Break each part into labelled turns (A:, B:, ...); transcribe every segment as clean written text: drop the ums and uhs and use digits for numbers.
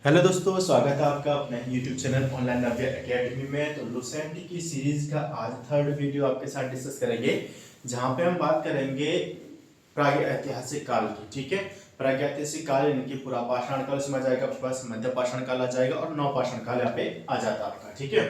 A: Hello दोस्तों, स्वागत है आपका अपने YouTube चैनल ऑनलाइन नव्य एकेडमी में। तो लुसेंट की सीरीज का आज थर्ड वीडियो आपके साथ डिस्कस करेंगे, जहां पे हम बात करेंगे प्रागैतिहासिक काल की। ठीक है, प्रागैतिहासिक काल यानी कि पूरा पाषाण काल उसमें आ जाएगा, आपके पास मध्य पाषाण काल आ जाएगा और नवपाषाण काल यहाँ पे आ जाता है आपका। ठीक है,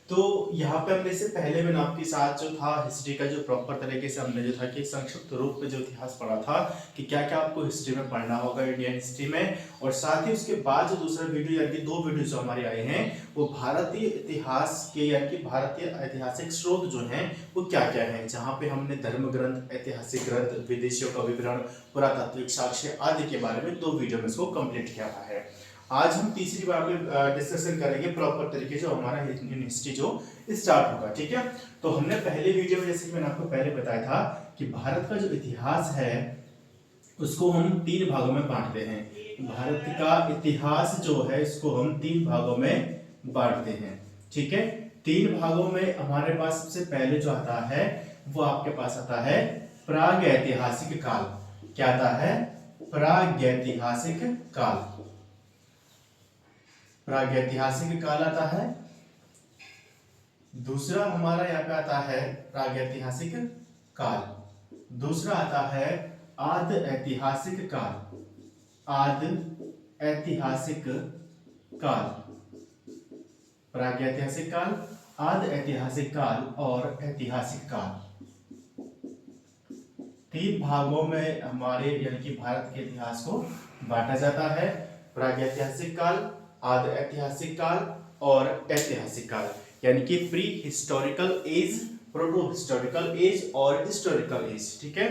A: तो यहाँ पे हमने इससे पहले मैंने आपके साथ जो था हिस्ट्री का जो प्रॉपर तरीके से हमने जो था कि संक्षिप्त रूप में जो इतिहास पढ़ा था कि क्या क्या आपको हिस्ट्री में पढ़ना होगा इंडियन हिस्ट्री में। और साथ ही उसके बाद जो दूसरा वीडियो यानी कि दो वीडियो जो हमारे आए हैं वो भारतीय इतिहास के यानी कि भारतीय ऐतिहासिक स्रोत जो हैं वो क्या क्या है, जहाँ पे हमने धर्म ग्रंथ, ऐतिहासिक ग्रंथ, विदेशियों का विवरण, पुरातात्विक साक्ष्य आदि के बारे में दो वीडियो में इसको कंप्लीट किया हुआ है। आज हम तीसरी बार में डिस्कशन करेंगे प्रॉपर तरीके से हमारा इंडियन हिस्ट्री जो स्टार्ट होगा। ठीक है, तो हमने पहले वीडियो में जैसे कि मैंने आपको पहले बताया था कि भारत का जो इतिहास है उसको हम तीन भागों में बांटते हैं। भारत का इतिहास जो है इसको हम तीन भागों में बांटते हैं। ठीक है, तीन भागों में हमारे पास सबसे पहले जो आता है वो आपके पास आता है प्रागैतिहासिक काल। क्या आता है? प्रागैतिहासिक काल। प्रागैतिहासिक काल आता है। दूसरा हमारा यहाँ पे आता है प्रागैतिहासिक काल। दूसरा आता है आदि ऐतिहासिक काल। आदि ऐतिहासिक काल, प्रागैतिहासिक काल, आदि ऐतिहासिक काल और ऐतिहासिक काल। तीन भागों में हमारे यानी कि भारत के इतिहास को बांटा जाता है। प्रागैतिहासिक काल, आदि ऐतिहासिक काल और ऐतिहासिक काल, यानी कि pre historical age, proto historical age और हिस्टोरिकल एज। ठीक है,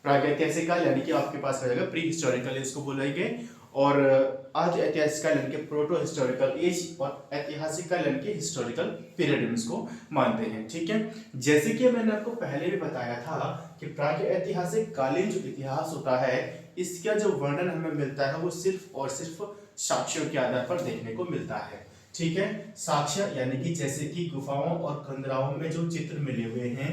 A: प्रागैतिहासिक काल यानी कि आपके पास आ जाएगा प्री हिस्टोरिकल एज को बोलेंगे, और आदि ऐतिहासिक काल यानी कि प्रोटो हिस्टोरिकल एज और ऐतिहासिक काल यानी कि हिस्टोरिकल पीरियड में इसको मानते हैं। ठीक है, जैसे कि मैंने आपको पहले भी बताया था कि प्रागैतिहासिक कालीन जो इतिहास होता है इसका जो वर्णन हमें मिलता है वो सिर्फ और सिर्फ साक्ष्यों के आधार पर देखने को मिलता है। ठीक है, साक्ष्य यानी कि जैसे कि गुफाओं और खंडराओं में जो चित्र मिले हुए हैं,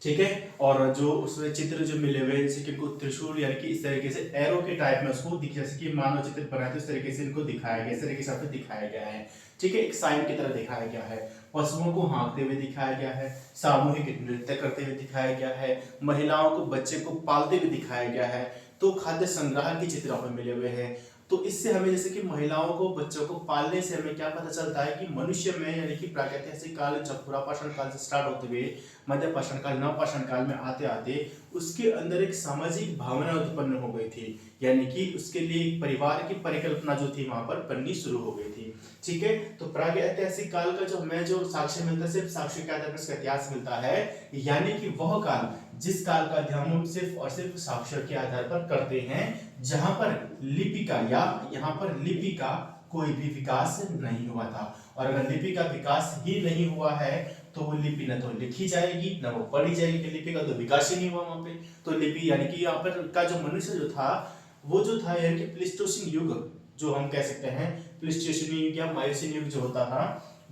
A: ठीक है, और जो उसमें चित्र जो मिले हुए हैं जैसे कि इनको त्रिशूल यानी कि इस तरीके से एरो के टाइप में उसको जैसे कि मानव चित्र बनाए तो इस तरीके से इनको दिखाया गया, इस तरीके से आपको दिखाया गया है। ठीक है, एक साइन की तरह दिखाया गया है। पशुओं को हाँकते हुए दिखाया गया है, सामूहिक नृत्य करते हुए दिखाया गया है, महिलाओं को, बच्चे को पालते हुए दिखाया गया है। तो खाद्य संग्रह के चित्र हमें मिले हुए हैं। तो इससे हमें जैसे कि महिलाओं को, बच्चों को पालने से हमें क्या पता चलता है कि मनुष्य में यानी कि प्रागैतिहासिक काल जब पुरापाषाण काल से स्टार्ट होते हुए मध्य पाषाण काल, नवपाषाण काल में आते आते उसके अंदर एक सामाजिक भावना उत्पन्न हो गई थी, यानी कि उसके लिए एक परिवार की परिकल्पना जो थी वहां पर बननी शुरू हो गई थी। ठीक है, तो प्रागैतिहासिक काल का जो हमें जो साक्ष्य मिलता है सिर्फ साक्ष्य के आधार पर इसका इतिहास मिलता है, यानी कि वह काल जिस काल का अध्ययन हम सिर्फ और सिर्फ साक्ष्य के आधार पर करते हैं, जहां पर लिपि का या यहाँ पर लिपि का कोई भी विकास नहीं हुआ था। और अगर लिपि का विकास ही नहीं हुआ है तो वो लिपि न तो लिखी जाएगी न वो पढ़ी जाएगी, कि लिपि का तो विकास ही नहीं हुआ वहां पे। तो लिपि यानी कि यहाँ पर का जो मनुष्य जो था वो जो था यानी कि प्लीस्टोसिन युग जो हम कह सकते हैं, प्लीस्टोसिन युग या मायोसिन युग जो होता था,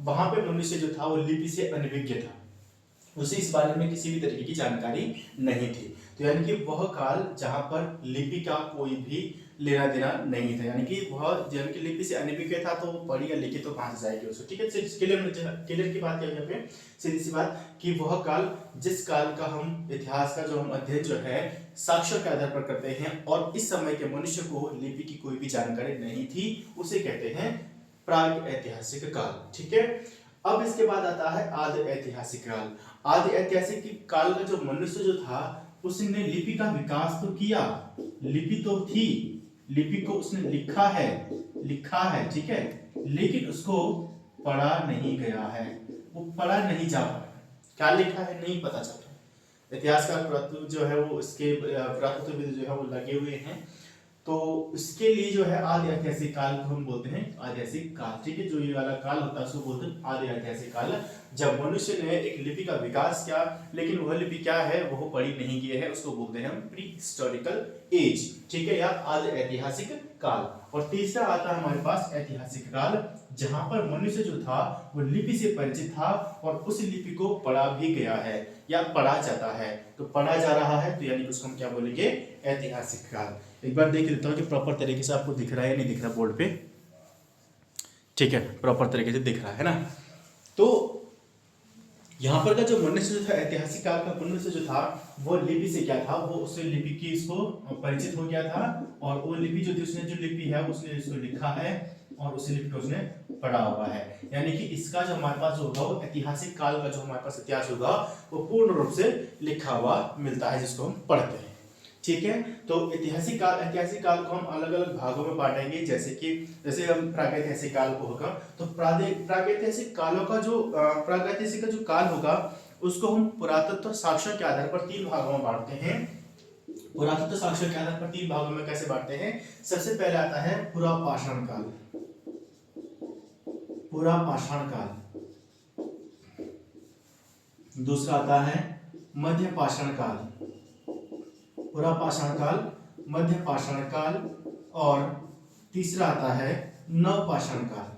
A: वहां पे मनुष्य जो था वो लिपि से अनभिज्ञ था, उसे इस बारे में किसी भी तरीके की जानकारी नहीं थी। तो यानी कि वह काल जहां पर लिपि का कोई भी लेना देना नहीं था, यानी कि वह यानी कि लिपि से अनभिज्ञ था, तो वो पढ़ी या लिखी तो कहां से जाएगी उसको। ठीक है, क्लियर की बात यहाँ पे सीधी सी बात कि वह काल जिस काल का हम इतिहास का जो हम अध्ययन जो है साक्ष्य के आधार पर करते हैं और इस समय के मनुष्य को लिपि की कोई भी जानकारी नहीं थी, उसे कहते हैं प्राग ऐतिहासिक काल। ठीक है, अब इसके बाद आता है आदि ऐतिहासिक काल। आदि ऐतिहासिक काल का जो मनुष्य जो था उसने लिपि का विकास तो किया, लिपि तो थी, लिपि को उसने लिखा है, ठीक है, लेकिन उसको पढ़ा नहीं गया है, वो पढ़ा नहीं जा पाया। क्या लिखा है नहीं पता चल रहा। इतिहास का पुरातत्व जो है वो इसके पुरातत्वविद जो है वो लगे हुए हैं, तो उसके लिए जो है आदि ऐतिहासिक काल को हम बोलते हैं ऐतिहासिक काल। ठीक है, जो ये वाला काल होता है उसको बोलते हैं आदि ऐतिहासिक काल, जब मनुष्य ने एक लिपि का विकास किया लेकिन वह लिपि क्या है वो पढ़ी नहीं गई है, उसको बोलते हैं हम प्री हिस्टोरिकल एज। ठीक है, या आदि ऐतिहासिक काल। और तीसरा आता है हमारे पास ऐतिहासिक काल, जहां पर मनुष्य जो था वो लिपि से परिचित था और उस लिपि को पढ़ा भी गया है या पढ़ा जाता है। तो पढ़ा जा रहा है तो यानी उसको हम क्या बोलेंगे, ऐतिहासिक काल। एक बार देख लेता हूँ कि प्रॉपर तरीके से आपको दिख रहा है या नहीं दिख रहा बोर्ड पे। ठीक है, प्रॉपर तरीके से दिख रहा है ना। तो यहाँ पर का जो मनुष्य जो था, ऐतिहासिक काल का मनुष्य जो था, वो लिपि से क्या था, वो उससे लिपि की इसको परिचित हो गया था, और वो लिपि जो थी, उसने जो लिपि है उसने इसको लिखा है और उसी लिपि को उसने पढ़ा हुआ है। यानी कि इसका जो हमारे पास जो होगा, वो ऐतिहासिक काल का जो हमारे पास इतिहास होगा, वो पूर्ण रूप से लिखा हुआ मिलता है, जिसको हम पढ़ते हैं। ठीक है, तो ऐतिहासिक काल को हम अलग अलग भागों में बांटेंगे, जैसे हम प्रागैतिहासिक काल को होगा, तो प्रागैतिहासिक का जो काल होगा, उसको हम पुरातत्व साक्ष्यों के आधार पर 3 भागों में बांटते हैं। पुरातत्व साक्ष्यों के आधार पर 3 भागों में कैसे बांटते हैं? सबसे पहले आता है पुरापाषाण काल। दूसरा आता है मध्यपाषाण काल, पुरापाषाण काल, मध्यपाषाण काल, और तीसरा आता है नवपाषाण काल।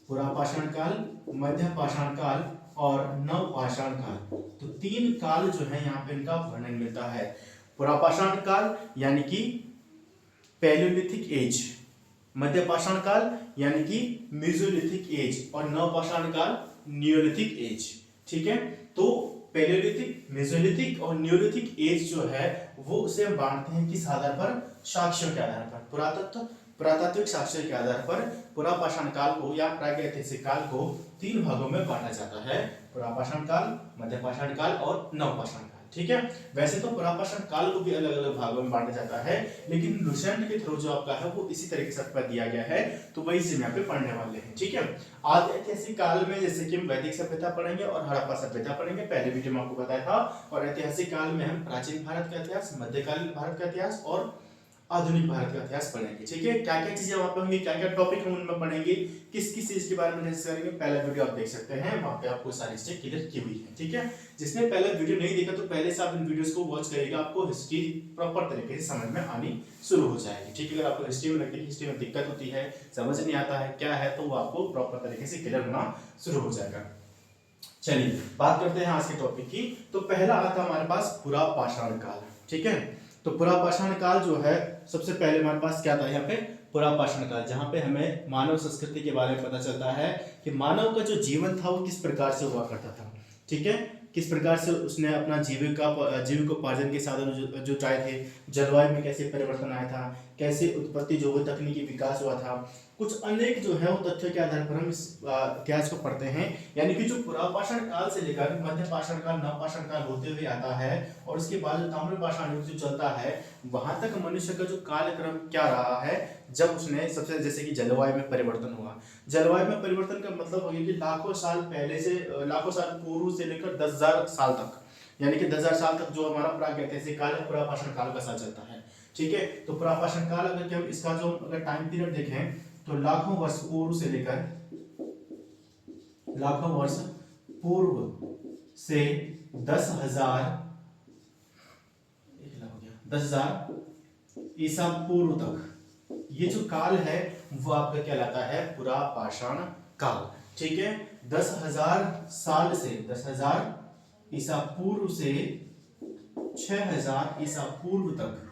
A: पुरापाषाण काल, मध्यपाषाण काल और नवपाषाण काल। तो 3 काल जो है यहाँ पे इनका वर्णन मिलता है। पुरापाषाण काल यानी कि पैलियोलिथिक एज, मध्यपाषाण काल यानी कि मेसोलिथिक एज, और नवपाषाण काल नियोलिथिक एज। ठीक है, तो पैलियोलिथिक, मेसोलिथिक और नियोलिथिक एज जो है, वो उसे हम बांटते हैं किस आधार पर? साक्ष्यों के आधार पर, पुरातात्विक साक्ष्यों के आधार पर पुरापाषाण काल को या प्रागैतिहासिक काल को 3 भागों में बांटा जाता है, पुरापाषाण काल, मध्यपाषाण काल और नवपाषाण काल। ठीक है, वैसे तो पुरापाषाण काल को भी अलग अलग भागों में बांटा जाता है, लेकिन लुसेंट के थ्रू जो आपका है वो इसी तरीके से आपका दिया गया है, तो वही से यहाँ पे पढ़ने वाले हैं। ठीक है, आदि ऐतिहासिक काल में जैसे कि हम वैदिक सभ्यता पढ़ेंगे और हड़प्पा सभ्यता पढ़ेंगे, पहले वीडियो में आपको बताया था। और ऐतिहासिक काल में हम प्राचीन भारत का इतिहास, मध्यकालीन भारत का इतिहास और आधुनिक भारत का इतिहास पढ़ेंगे। ठीक है, क्या क्या चीजें वहां पे होंगी, क्या क्या टॉपिक हम उनमें पढ़ेंगे, किस किस चीज के बारे में डिस्कस करेंगे, पहला वीडियो आप देख सकते हैं, वहां पे आपको सारी चीजें क्लियर की हुई है। ठीक है, जिसने पहला वीडियो नहीं देखा तो पहले से आप इन वीडियोस को वॉच करिएगा, आपको हिस्ट्री प्रॉपर तरीके से समझ में आनी शुरू हो जाएगी। ठीक है, अगर आपको हिस्ट्री में लगती है, हिस्ट्री में दिक्कत होती है, समझ नहीं आता है क्या है, तो वो आपको प्रॉपर तरीके से क्लियर होना शुरू हो जाएगा। चलिए बात करते हैं आज के टॉपिक की। तो पहला आता हमारे पास पुरापाषाण काल। ठीक है, तो पुरापाषाण काल जो है, सबसे पहले हमारे पास क्या था यहाँ पे? पुरापाषाण काल, जहाँ पे हमें मानव संस्कृति के बारे में पता चलता है कि मानव का जो जीवन था वो किस प्रकार से हुआ करता था। ठीक है, किस प्रकार से उसने अपना जीविकोपार्जन के साधन जो चाहे थे, जलवायु में कैसे परिवर्तन आया था, कैसे उत्पत्ति जो हुई, तकनीकी विकास हुआ था, कुछ अनेक जो है वो तथ्यों के आधार पर हम इस इतिहास को पढ़ते हैं। यानी कि जो पुरापाषाण काल से लेकर मध्यपाषाण काल, नवपाषाण काल होते हुए आता है, और उसके बाद जो ताम्रपाषाण युग जो चलता है, वहां तक मनुष्य का जो कालक्रम क्या रहा है, जब उसने सबसे जैसे कि जलवायु में परिवर्तन हुआ। जलवायु में परिवर्तन का मतलब हो गया कि लाखों साल पूर्व से लेकर 10,000 साल तक, यानी कि 10,000 साल तक जो हमारा प्रागैतिहासिक काल है, पुरापाषाण काल का साथ चलता है। ठीक है, तो पुरापाषाण काल अगर हम इसका जो अगर टाइम पीरियड देखें तो लाखों वर्ष पूर्व से 10,000 ईसा पूर्व तक ये जो काल है वो आपका कहलाता है पुरापाषाण काल। ठीक है, 10,000 साल से 10,000 ईसा पूर्व से 6,000 ईसा पूर्व तक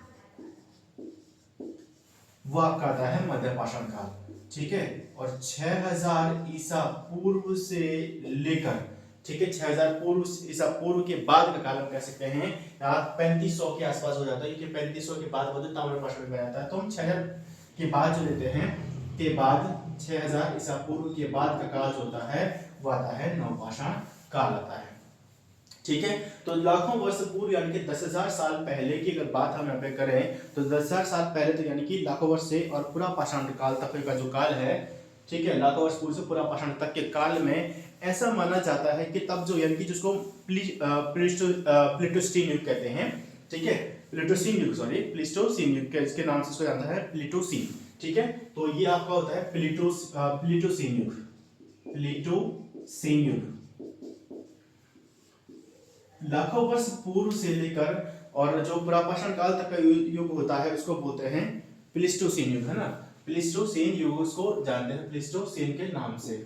A: वो आपका आता है मध्यपाषाण काल। ठीक है, और 6,000 ईसा पूर्व से लेकर, ठीक है, 6,000 ईसा पूर्व के बाद का काल हम कह सकते हैं, यहाँ 3500 के आसपास हो जाता है, क्योंकि 3500 के बाद वो ताम्रपाषाण में आता है। तो हम 6,000 के बाद जो लेते हैं, के बाद 6,000 ईसा पूर्व के बाद का काल जो होता है वो आता है नवपाषाण काल आता है। ठीक है, तो लाखों वर्ष पूर्व यानी कि 10,000 साल पहले की अगर बात हम यहाँ पे करें तो 10,000 साल पहले तो यानी कि लाखों वर्ष से और पुरापाषाण काल तक का जो काल है, ठीक है, लाखों वर्ष पूर्व से पुरापाषाण तक के काल में ऐसा माना जाता है कि तब जो यानी कि जिसको प्लीटोस्टीन युग कहते हैं। ठीक है, प्लीटोसीन युग इसके नाम से इसको जानता है प्लीटोसीन। ठीक है, तो ये आपका होता है प्लीटोसीन युग। लाखों वर्ष पूर्व से लेकर और जो पुरापाषाण काल तक का युग होता है उसको बोलते हैं प्लीस्टोसीन युग, है ना। प्लीस्टोसीन युग उसको जानते हैं प्लीस्टोसीन के नाम से,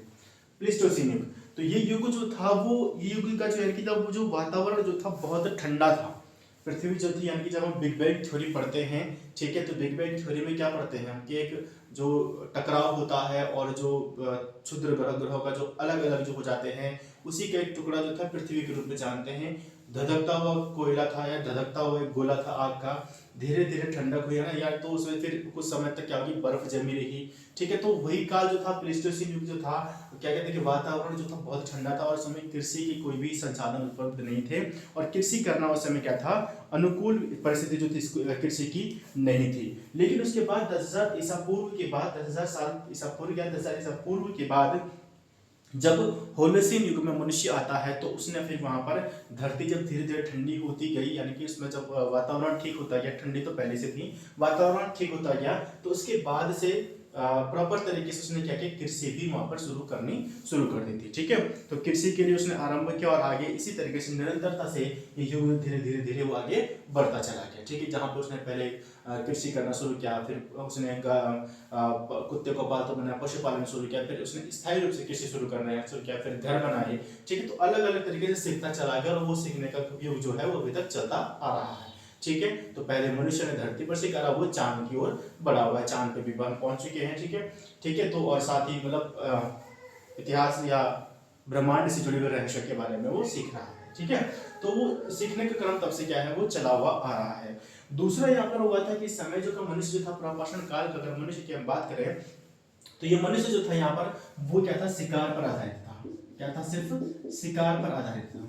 A: प्लीस्टोसीन युग। तो ये युग जो था वो, ये युग का जो है कि तब जो वातावरण जो था बहुत ठंडा था, पृथ्वी जो थी, यानी कि जब हम बिग बैंग थ्योरी पढ़ते हैं, ठीक है, तो बिग बैंग थ्योरी में क्या पढ़ते हैं हम कि एक जो टकराव होता है और जो क्षुद्र ग्रहों का जो अलग अलग जो हो जाते हैं, उसी का एक टुकड़ा जो था पृथ्वी के रूप में जानते हैं। धधकता हुआ कोयला था या धधकता हुआ एक गोला था आग का, धीरे धीरे ठंडक हुई है ना यार, तो उसमें फिर कुछ समय तक क्या होगी, बर्फ जमी रही, ठीक है। तो वही काल जो था प्लीस्टोसीन युग जो था, क्या कहते हैं कि वातावरण जो था बहुत ठंडा था और उस समय कृषि के कोई भी संसाधन उपलब्ध नहीं थे और कृषि करना उस समय क्या था, अनुकूल परिस्थिति जो थी कृषि की नहीं थी। लेकिन उसके बाद 10,000 ईसा पूर्व के बाद, 10,000 साल ईसा पूर्व या 10,000 ईसा पूर्व के बाद जब होलोसीन युग में मनुष्य आता है, तो उसने फिर वहां पर धरती जब धीरे धीरे ठंडी होती गई, यानी कि उसमें जब वातावरण ठीक होता गया, ठंडी तो पहले से थी, वातावरण ठीक होता गया, तो उसके बाद से प्रॉपर तरीके से उसने क्या किया, कृषि भी वहां पर शुरू कर दी थी, ठीक है। तो कृषि के लिए उसने आरंभ किया और आगे इसी तरीके से निरंतरता से ये युग धीरे धीरे धीरे वो आगे बढ़ता चला गया, ठीक है। जहां पर उसने पहले कृषि करना शुरू किया, फिर उसने कुत्ते को पालतू बनाया, पशुपालन शुरू किया, फिर उसने स्थायी रूप से कृषि शुरू किया, फिर घर बनाए, ठीक है। तो अलग अलग तरीके से सीखता चला गया और वो सीखने का युग जो है वो अभी तक चलता आ रहा है, ठीक है। तो पहले मनुष्य ने धरती पर सीखा, वो चांद की ओर बढ़ा हुआ है, चांद पे भी हम पहुंच चुके हैं, ठीक है, ठीक है। तो और साथ ही मतलब इतिहास या ब्रह्मांड से जुड़े हुए रहस्य के बारे में वो सीख रहा है, ठीक है। तो वो सीखने का क्रम तब से क्या है, वो चला हुआ आ रहा है। दूसरा यहाँ पर हुआ था कि समय जो का मनुष्य जो था, प्रापाषाण काल का अगर मनुष्य की हम बात करें, तो ये मनुष्य जो था यहाँ पर वो क्या था, शिकार पर आधारित था। क्या था, सिर्फ शिकार पर आधारित था,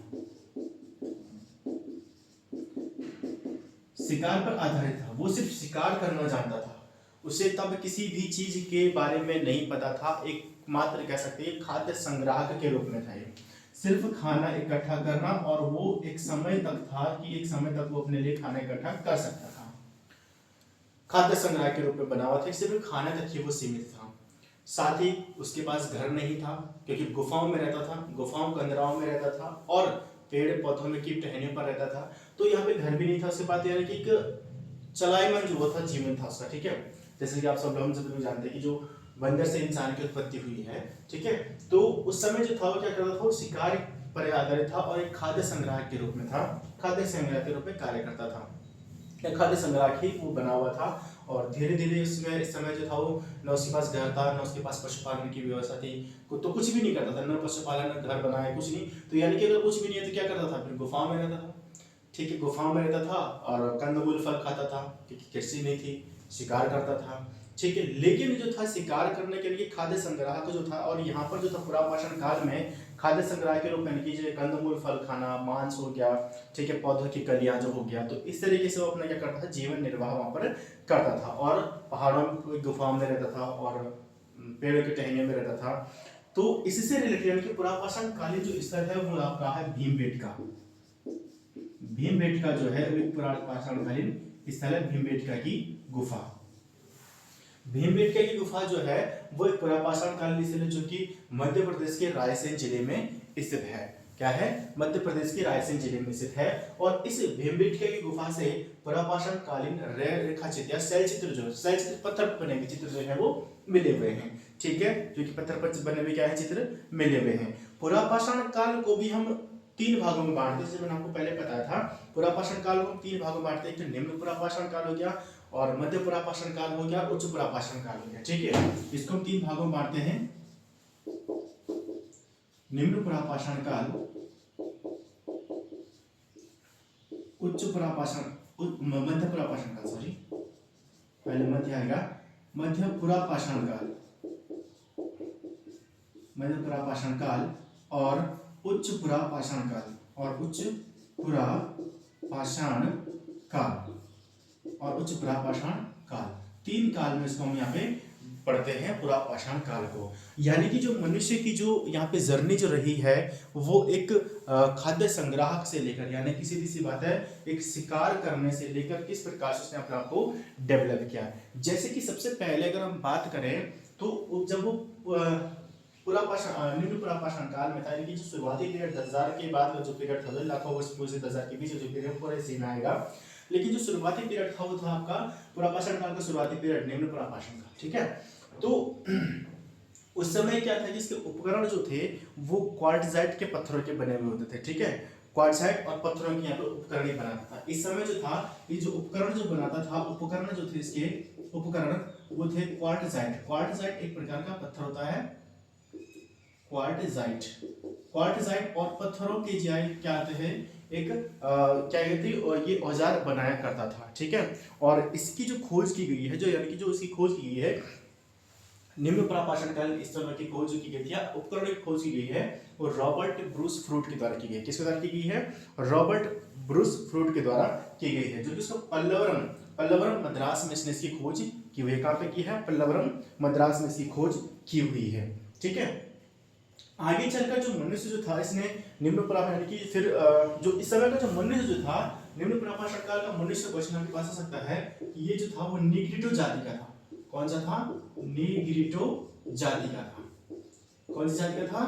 A: शिकार पर आधारित था। वो सिर्फ शिकार करना जानता था, उसे तब किसी भी चीज के बारे में नहीं पता था। एक मात्र कह सकते हैं खाद्य संग्राहक के रूप में था, ये सिर्फ खाना इकट्ठा करना, और वो एक समय तक था कि एक समय तक वो अपने लिए खाना इकट्ठा कर सकता था। खाद्य संग्रह के रूप में बना हुआ था, सिर्फ खाने तक ही वो सीमित था। साथ ही उसके पास घर नहीं था, क्योंकि गुफाओं में रहता था, गुफाओं के अंदराओं में रहता था और पेड़ पौधों में की टहनियों पर रहता था। तो यहाँ पे घर भी नहीं था उसके पास, यानी कि एक चलायमान जो था जीवन था उसका, ठीक है। जैसे कि आप सब हम सब लोग जानते हैं कि जो बंदर से इंसान की उत्पत्ति हुई है, ठीक है। तो उस समय जो था वो क्या करता था, वो शिकार पर आधारित था और एक खाद्य संग्रह के रूप में था, खाद्य संग्रह के रूप में कार्य करता था, खाद्य संग्रह ही वो बना हुआ था। और धीरे धीरे इसमें इस समय जो था वो न उसके पास घर था, न उसके पास पशुपालन की व्यवस्था थी, तो कुछ भी नहीं करता था, न पशुपालन न घर बनाए, कुछ नहीं। तो यानी कि अगर कुछ भी नहीं है तो क्या करता था, फिर गुफाओं में रहता था, ठीक है, गुफाओं में रहता था और कंदमूल फल खाता था, क्योंकि कृषि नहीं थी, शिकार करता था, ठीक है। लेकिन जो था शिकार करने के लिए खाद्य संग्राहक जो था, और यहाँ पर जो था पुरापाषाण काल में खाद्य संग्रह के रूप में कीजिए कंदमूल फल खाना, मांस हो गया, ठीक है, पौधों की कलियां जो हो गया, तो इस तरीके से वो अपना क्या करता था, जीवन निर्वाह वहां पर करता था। और पहाड़ों में गुफाओं में रहता था और पेड़ के टहनियों में रहता था। तो इससे रिलेटेड यानी कि पुरापाषाण कालीन जो स्थल है वो आपका है भीमबेटका। भीमबेटका जो है वो एक पुरापाषाण कालीन स्थल है, भीमबेटका की गुफा। भीमबेटका की गुफा जो है वो एक पुरापाषाण कालीन स्थल है, जो कि मध्य प्रदेश के रायसेन जिले में स्थित है। क्या है, मध्य प्रदेश के रायसेन जिले में स्थित है। और इस भीमबेटका की गुफा से पुरापाषाण कालीन रेखा चित्र या शैल चित्र, जो शैल चित्र पत्थर पर बने हुए चित्र जो है वो मिले हुए हैं, ठीक है, जो कि पत्थर पर बने हुए क्या है, चित्र मिले हुए हैं। पुरापाषाण काल को भी हम तीन भागों में बांटते हैं, जैसे मैंने आपको पहले बताया था। पुरापाषाण काल को हम तीन भागों में बांटते हैं, एक तो निम्न पुरापाषाण काल हो गया, और मध्य पुरापाषाण काल हो गया, उच्च पुरापाषाण काल हो गया, ठीक है। इसको हम तीन भागों में बांटते हैं, निम्न पुरापाषाण काल, उच्च पुरापाषाण, मध्य पुरापाषाण काल, सॉरी पहले मध्य आएगा, मध्य पुरापाषाण काल, मध्य पुरापाषाण काल और उच्च पुरापाषाण काल, और उच्च पुरापाषाण काल और उच्च पुरापाषाण काल, तीन काल में इसको हम यहाँ पे पढ़ते हैं पुरापाषाण काल को। यानी कि जो मनुष्य की जो यहाँ पे जर्नी जो रही है वो एक खाद्य संग्राहक से लेकर, यानी कि सीधी सी बात है एक शिकार करने से लेकर किस प्रकार से उसने अपने आप को डेवलप किया। जैसे कि सबसे पहले अगर हम बात करें तो जब वो पुरापाषाण निम्न पुरापाषाण काल में था, यानी कि जो शुरुआती पीरियड 10,000 के बाद का जो पीरियड था, लाखों वर्ष पूर्व से 10,000 के बीच जो पीरियड पूरे इसी में आएगा। लेकिन जो शुरुआती पीरियड था वो था आपका पुरापाषाण काल का शुरुआती पीरियड, निम्न पुरापाषाण काल, ठीक है। तो उस समय क्या था कि इसके उपकरण जो थे वो क्वार्टजाइट के पत्थरों के बने हुए होते थे, ठीक है, क्वार्टजाइट और पत्थरों की यहाँ पे उपकरण ही बनाता था। इस समय जो था ये जो उपकरण जो बनाता था, उपकरण जो थे इसके उपकरण वो थे क्वार्टजाइट। क्वार्टजाइट एक प्रकार का पत्थर होता है, क्वार्टजाइट। क्वार्टजाइट और पत्थरों के जाय क्या आते हैं, एक क्या कहते हैं, ये औजार बनाया करता था, ठीक है। और इसकी जो खोज की गई है, जो यानी कि जो इसकी खोज की गई है निम्न प्रापाषण काल, इस समय की खोज जो की गई थी या उपकरण की खोज की गई है वो रॉबर्ट ब्रूस फ्रूट के द्वारा की गई है। किसके द्वारा की गई है? रॉबर्ट ब्रूस फ्रूट के द्वारा की गई है, जो कि उसको पल्लवरम मद्रास में इसने इसकी खोज की हुई है। कहाँ पे की है? पल्लवरम मद्रास में इसकी खोज की हुई है, ठीक है। आगे चलकर जो मनुष्य जो था इसने निम्न प्रापाषण की, फिर जो इस समय का जो मनुष्य जो था निम्न प्रापाषण काल का मनुष्य क्वेश्चन आपके पास आ सकता है कि ये जो था वो निग्रिटो जाति का था। कौन सा था? निग्रिटो जाति का था। कौन सी जाति का था?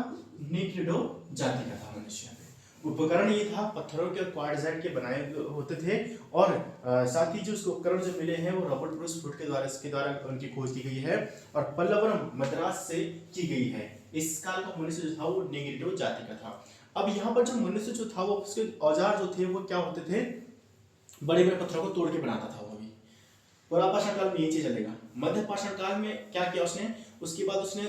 A: निग्रिटो जाति का था मनुष्य। उपकरण ये था पत्थरों के और क्वार्टजाइट के बनाए होते थे, और साथ ही जो उसको उपकरण जो मिले हैं वो रॉबर्ट ब्रूस फ्रूट के द्वारा इसके द्वारा उनकी खोज की गई है और पल्लवरम मद्रास से की गई है। इस काल का मनुष्य जो था वो निग्रिटो जाति का था। अब यहाँ पर जो मनुष्य जो था वो उसके औजार जो थे वो क्या होते थे? बड़े बड़े पत्थरों को तोड़ के बनाता था वो भी। पुरापाषाण काल में ये चीज चलेगा। मध्य पाषाण काल में क्या किया उसने? उसके बाद उसने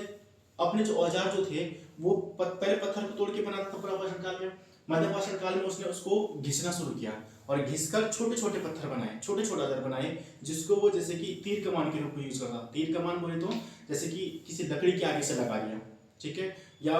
A: अपने जो औजार जो थे वो पहले पत्थर को तोड़ के बनाता था पुरापाषाण काल में। मध्य पाषाण काल में उसने उसको घिसना शुरू किया और घिसकर छोटे छोटे पत्थर बनाए, छोटे छोटे औजार बनाए, जिसको वो जैसे कि तीर कमान के रूप में यूज करता। तीर कमान बोले तो जैसे कि किसी लकड़ी के आगे से लगा दिया, ठीक है, या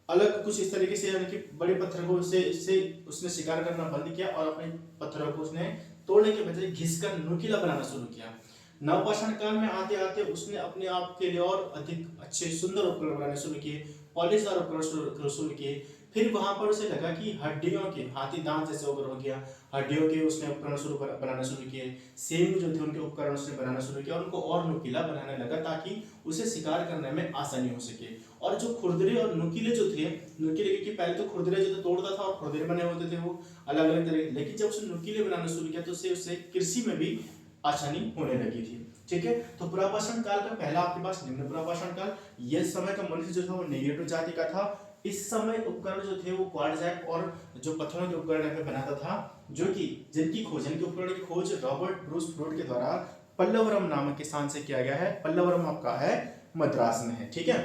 A: अलग कुछ इस तरीके से, यानी कि बड़े पत्थर को इससे उसने शिकार करना बंद किया और अपने पत्थरों को उसने तोड़ने के बजाय घिसकर नुकीला बनाना शुरू किया। नवपाषाण काल में आते आते उसने अपने आप के लिए और अधिक अच्छे सुंदर उपकरण बनाने शुरू किए, पॉलिशदार उपकरण शुरू किए। फिर वहां पर उसे लगा कि हड्डियों के, हाथी दांत जैसे उपकरण हो गया, हड्डियों के उसने उपकरण बनाना शुरू किए। सींग जो थे उनके उपकरण उसने बनाना शुरू किया, उनको और नुकीला बनाने लगा ताकि उसे शिकार करने में आसानी हो सके। और जो खुरदरे और नुकीले जो थे, नुकीले की पहले तो खुरदरे जो तोड़ता था और खुरदरे बने होते थे वो अलग अलग तरह, लेकिन जब उसने नुकीले बनाना शुरू किया तो उससे कृषि में भी आसानी होने लगी थी, ठीक है। तो पुरापाषाण काल का पहला आपके पास निम्न पुरापाषाण काल, यह समय का मनुष्य जो था वो निग्रिटो जाति का था। इस समय उपकरण जो थे वो क्वार्टजाइट और जो पत्थरों के उपकरण पे बनाता था, जो कि जिनकी खोज, इनके उपकरण की खोज रॉबर्ट ब्रूस फ्रूट के द्वारा पल्लवरम नामक स्थान से किया गया है। पल्लवरम आपका है मद्रास में है, ठीक है।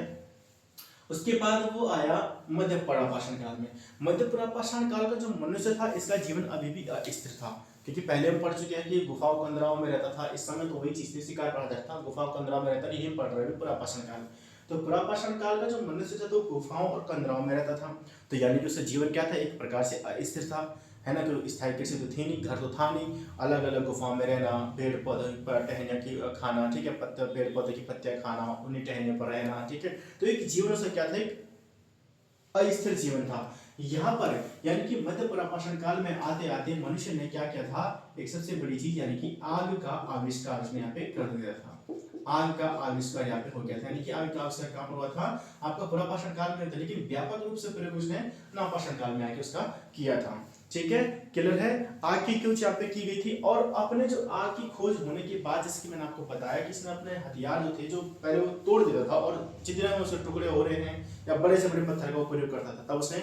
A: उसके बाद वो आया मध्य पुरापाषाण काल में। मध्य पुरापाषाण काल का जो मनुष्य था इसका जीवन अभी भी अस्थिर था, क्योंकि पहले हम पढ़ चुके हैं कि गुफाओं कंदराओं में रहता था। इस समय तो वही चीज थी, शिकार पड़ा जाता था, गुफाओं कंदराओं में रहता था, यही पढ़ रहे हैं पुरापाषाण काल। तो पुरापाषाण काल का जो मनुष्य था तो गुफाओं और कंदराओं में रहता था, तो यानी कि उसका जीवन क्या था? एक प्रकार से अस्थिर था, है ना। तो स्थायी कृषि तो थी नहीं, घर तो था नहीं, अलग अलग गुफाओं में रहना, पेड़ पौधे पर टहनिया की खाना, ठीक है, पत्ते पेड़ पौधे की पत्तियां खाना, उन्हीं टहनियों पर रहना, ठीक है। तो एक जीवन उसका क्या था? एक अस्थिर जीवन था। यहाँ पर यानी कि मध्य पुरापाषाण काल में आते आते मनुष्य ने क्या किया था? एक सबसे बड़ी चीज यानी कि आग का आविष्कार उसने यहाँ पे कर दिया था। आग का आविष्कार यहाँ पे हो गया था, यानी कि आग का आविष्कार कहाँ पर हुआ था? आपका पुरापाषाण काल में था, लेकिन व्यापक रूप से प्रयोग उसने नवपाषाण काल में आके उसका किया था, ठीक है। क्लियर है? आग की खोज यहाँ पे की गई थी, और अपने जो आग की खोज होने के बाद, जैसे कि मैंने आपको बताया कि इसने अपने हथियार जो थे, जो पहले वो तोड़ देता था और जितने में उसके टुकड़े हो रहे हैं या बड़े से बड़े पत्थर का प्रयोग करता था, तब उसने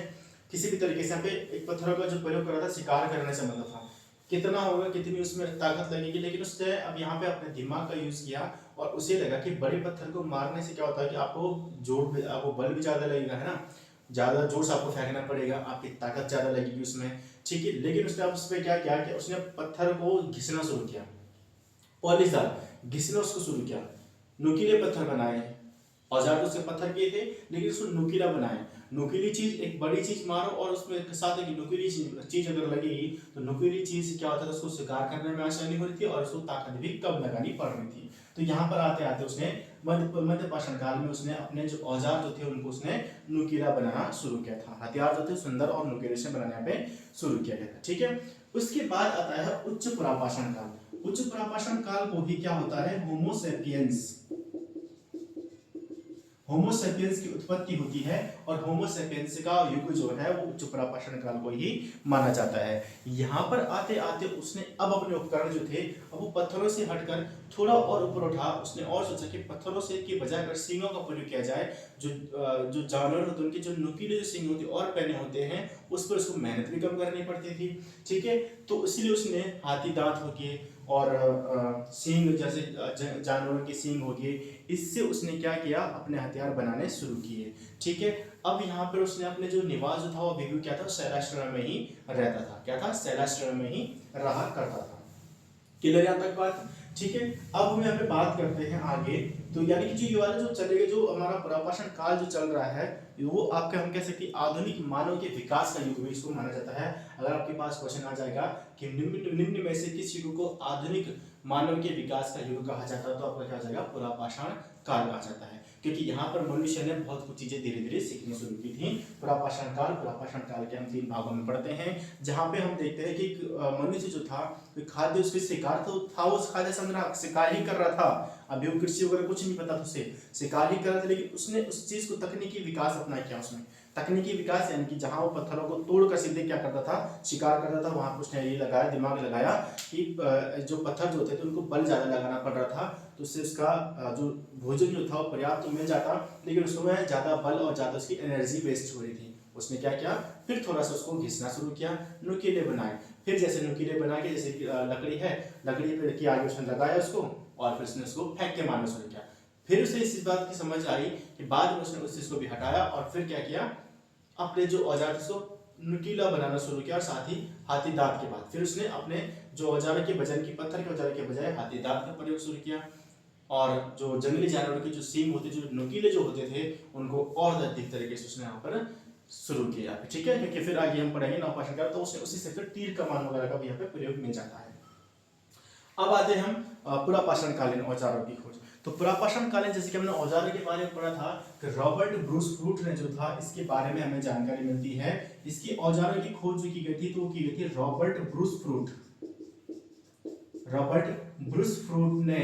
A: किसी भी तरीके से यहाँ पे एक पत्थरों का जो प्रयोग कर रहा था शिकार करने से मतलब था, कितना होगा, कितनी उसमें ताकत लगेगी, लेकिन उसने अब यहाँ पे अपने दिमाग का यूज किया और उसे लगा कि बड़े पत्थर को मारने से क्या होता है कि आपको बल भी ज्यादा लगेगा, है ना, ज्यादा जोर से आपको फेंकना पड़ेगा, आपकी ताकत ज्यादा लगेगी उसमें, ठीक है। लेकिन उसने अब उस पर क्या किया कि उसने पत्थर को घिसना शुरू किया, पॉलिशदार घिसना उसको शुरू किया, नुकीले पत्थर बनाए। औजार तो उससे पत्थर किए थे, लेकिन उसको नुकीला बनाए। नुकीली चीज, एक बड़ी चीज मारो और उसमें साथ एक नुकीली चीज अगर लगेगी तो नुकीली चीज क्या होता है, उसको शिकार करने में आसानी हो रही थी और उसको ताकत भी कम लगानी पड़ रही थी। तो यहाँ पर आते आते उसने मध्य पाषाण काल में उसने अपने जो औजार जो थे उनको उसने नुकीला बनाना शुरू किया था, हथियार जो थे सुंदर और नुकीले से बनाने पे शुरू किया गया था, ठीक है। उसके बाद आता है उच्च पुरापाषाण काल। उच्च पुरापाषाण काल को ही क्या होता है? होमो सेपियंस। होमो सेपियंस की उत्पत्ति होती है और होमो सेपियंस का युग जो है वो उच्च पुरापाषाण काल को ही माना जाता है। यहाँ पर आते आते उसने अब अपने उपकरण जो थे अब वो पत्थरों से हटकर थोड़ा और ऊपर उठा। उसने और सोचा कि पत्थरों से की बजाय अगर सींगों का प्रयोग किया जाए, जो जानवर होते हैं उनके जो नुकीले जो सींग होते और पहने होते हैं उस पर उसको मेहनत भी कम करनी पड़ती थी। ठीक है, तो इसलिए उसने हाथी दांत हो गए और सींग जैसे जानवरों के सींग हो गए, इससे उसने क्या किया अपने हथियार बनाने शुरू किए। ठीक है, अब यहाँ पर उसने अपने जो निवास जो था वो अभी भी क्या था शैलाश्रम में ही रहता था। क्या था, शैलाश्रम में ही रहा करता था। क्लियर यहाँ तक बात? ठीक है, अब हम यहाँ पे बात करते हैं आगे। तो यानी कि जो ये वाला जो चलेगा जो हमारा पुरापाषाण काल जो चल रहा है वो आपका हम कह सकते हैं आधुनिक मानव के विकास का युग भी इसको माना जाता है। अगर आपके पास क्वेश्चन आ जाएगा कि निम्न में से किस युग को आधुनिक मानव के विकास का युग कहा जाता है तो आपका क्या हो जाएगा पुरापाषाण काल कहा जाता है, क्योंकि यहाँ पर मनुष्य ने बहुत कुछ चीजें धीरे धीरे सीखनी शुरू की थी। पुरापाषाण काल के हम 3 भागों में पढ़ते हैं, जहाँ पे हम देखते हैं कि मनुष्य जो था खाद्य उसके शिकार तो था, उस खाद्य संग्रह शिकार ही कर रहा था। अभी वो कृषि वगैरह कुछ नहीं पता था उसे, शिकार ही कर रहा था, लेकिन उसने उस चीज को तकनीकी विकास अपना किया। उसमें तकनीकी विकास यानी कि जहां वो पत्थरों को तोड़कर सीधे क्या करता था शिकार करता था, वहां पर उसने ये लगाया दिमाग लगाया कि जो पत्थर जो होते थे उनको बल ज्यादा लगाना पड़ रहा था, तो उससे उसका जो भोजन जो था वो पर्याप्त तो मिल जाता, लेकिन उसमें ज्यादा बल और ज्यादा उसकी एनर्जी वेस्ट हो रही थी। उसने क्या किया, फिर थोड़ा सा उसको घिसना शुरू किया, नुकीले बनाए। फिर जैसे नुकीले बना के जैसे लकड़ी है, लकड़ी पे की आगे उसने लगाया उसको और फिर उसने उसको फेंक के मारना शुरू किया। फिर उसे इस बात की समझ आई कि बाद में उसने उस चीज को भी हटाया और फिर क्या किया, अपने जो औजार उसको नुकीला बनाना शुरू किया और साथ ही हाथी दांत के बाद फिर उसने अपने जो औजार के वजन की पत्थर के औजार के बजाय हाथी दांत का प्रयोग शुरू किया। और जो जंगली जानवरों के जो सींग होते जो नुकीले जो होते थे उनको और अधिक तरीके से उसने यहाँ पर शुरू किया। ठीक है, क्योंकि फिर आगे हम पढ़ेंगे नवपाषाण काल तो उसने उसी से फिर तीर कमान वगैरह का भी यहाँ पे प्रयोग मिल जाता है। अब आते हैं हम पुरापाषाण कालीन औजारों की खोज। तो पुरापाषाण कालीन जैसे कि हमने औजारों के बारे में पढ़ा था कि रॉबर्ट ब्रूस फ्रूट ने जो था इसके बारे में हमें जानकारी मिलती है। इसकी औजारों की खोज जो की गई थी तो वो की गई थी रॉबर्ट ब्रूस फ्रूट ने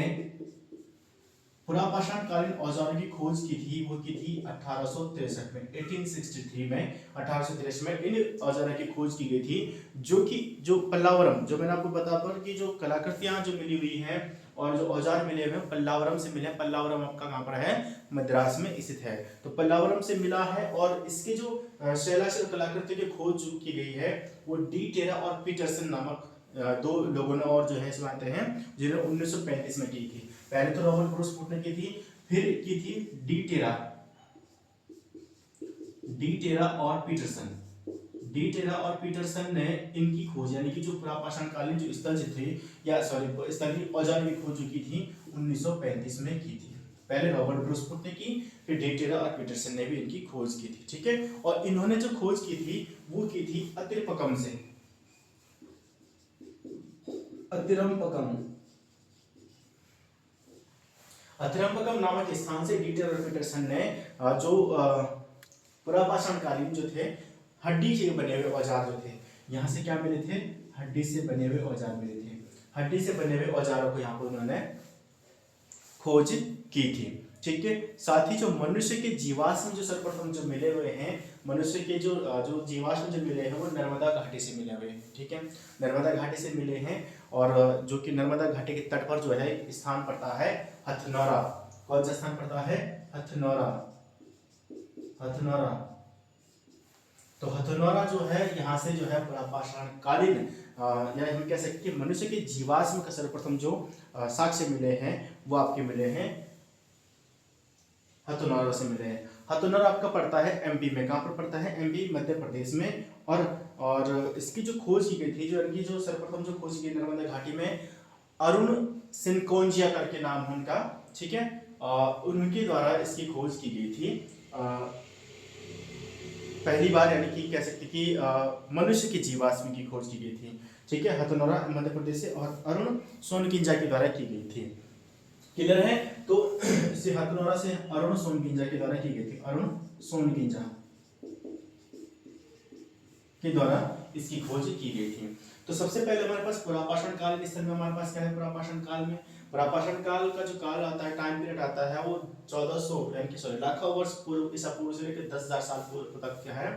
A: पुरापाषाण कालीन औजारों की खोज की थी, वो की थी 1863 में 1863 में 1863 में इन औजारों की खोज की गई थी, जो कि जो पल्लावरम जो मैंने आपको बता पर कि जो कलाकृतियां जो मिली हुई हैं और जो औजार मिले हुए हैं पल्लावरम से मिले हैं। पल्लावरम आपका कहाँ पर है, मद्रास में स्थित है। तो पल्लावरम से मिला है और इसके जो शैलाश्रम कलाकृति की खोज जो की गई है वो डी टेरा और पीटरसन नामक 2 लोगों ने और जो है इसमें आते हैं जिन्होंने 1935 में की थी। पहले तो रॉबर्ट ब्रूस फ्रूट ने की थी, फिर की थी डी टेरा और पीटरसन ने इनकी खोज यानी कि जो पुरापाषाण कालीन जो स्थल थे या सॉरी स्थलीय औजार की खोज जो की थी 1935 में की थी। पहले रॉबर्ट ब्रूस फ्रूट ने की, फिर डी टेरा और पीटरसन ने भी इनकी खोज की थी। ठीक है, और इन्होंने जो खोज की थी वो की थी अतिरपकम से। अतिरपकम नामक स्थान से डी टेरा और पीटरसन ने जो पुरापाषाण कालीन जो थे हड्डी से बने हुए औजार जो थे, यहाँ से क्या मिले थे, हड्डी से बने हुए औजार मिले थे। हड्डी से बने हुए औजारों को यहाँ पर उन्होंने खोज की थी। ठीक है, साथ ही जो मनुष्य के जीवाश्म जो सर्वप्रथम जो मिले हुए हैं, मनुष्य के जो जीवाश्म जो मिले हैं वो नर्मदा घाटी से मिले हुए हैं। ठीक है, नर्मदा घाटी से मिले हैं और जो कि नर्मदा घाटी के तट पर जो है स्थान पड़ता है हथनौरा। कौन सा स्थान पड़ता है, हथनौरा। तो हथनौरा जो है यहाँ से जो है पुरापाषाण कालीन या हम कह सकते हैं मनुष्य के जीवाश्म का सर्वप्रथम जो साक्ष्य मिले हैं वो आपके मिले हैं हथनौरा से मिले हैं। हथनौरा आपका पड़ता है एमपी में। कहाँ पर पड़ता है, एमपी मध्य प्रदेश में। और इसकी जो खोज की गई थी, जो इनकी जो सर्वप्रथम जो खोज की गई नर्मदा घाटी में, अरुण सिनकोंजिया करके नाम है उनका। ठीक है, उनके द्वारा इसकी खोज की गई थी पहली बार, यानी कि कह सकते कि मनुष्य के जीवाश्म की खोज की गई थी। ठीक है, हथनौरा मध्य प्रदेश से और अरुण सोनकिंजा के द्वारा की गई थी। क्लियर है, तो इसे हथनौरा से अरुण सोनकिंजा के द्वारा की गई थी। अरुण सोनकिंजा के द्वारा इसकी खोज की गई थी। तो सबसे पहले हमारे पास पुरापाषाण काल स्थल में हमारे पास क्या है, पुरापाषाण काल में पुरापाषाण काल का जो काल आता है, टाइम पीरियड आता है, वो 1400 यानी कि सॉरी लाखों वर्ष पूर्व ईसा पूर्व से लेकर 10,000 साल पूर्व तक का है।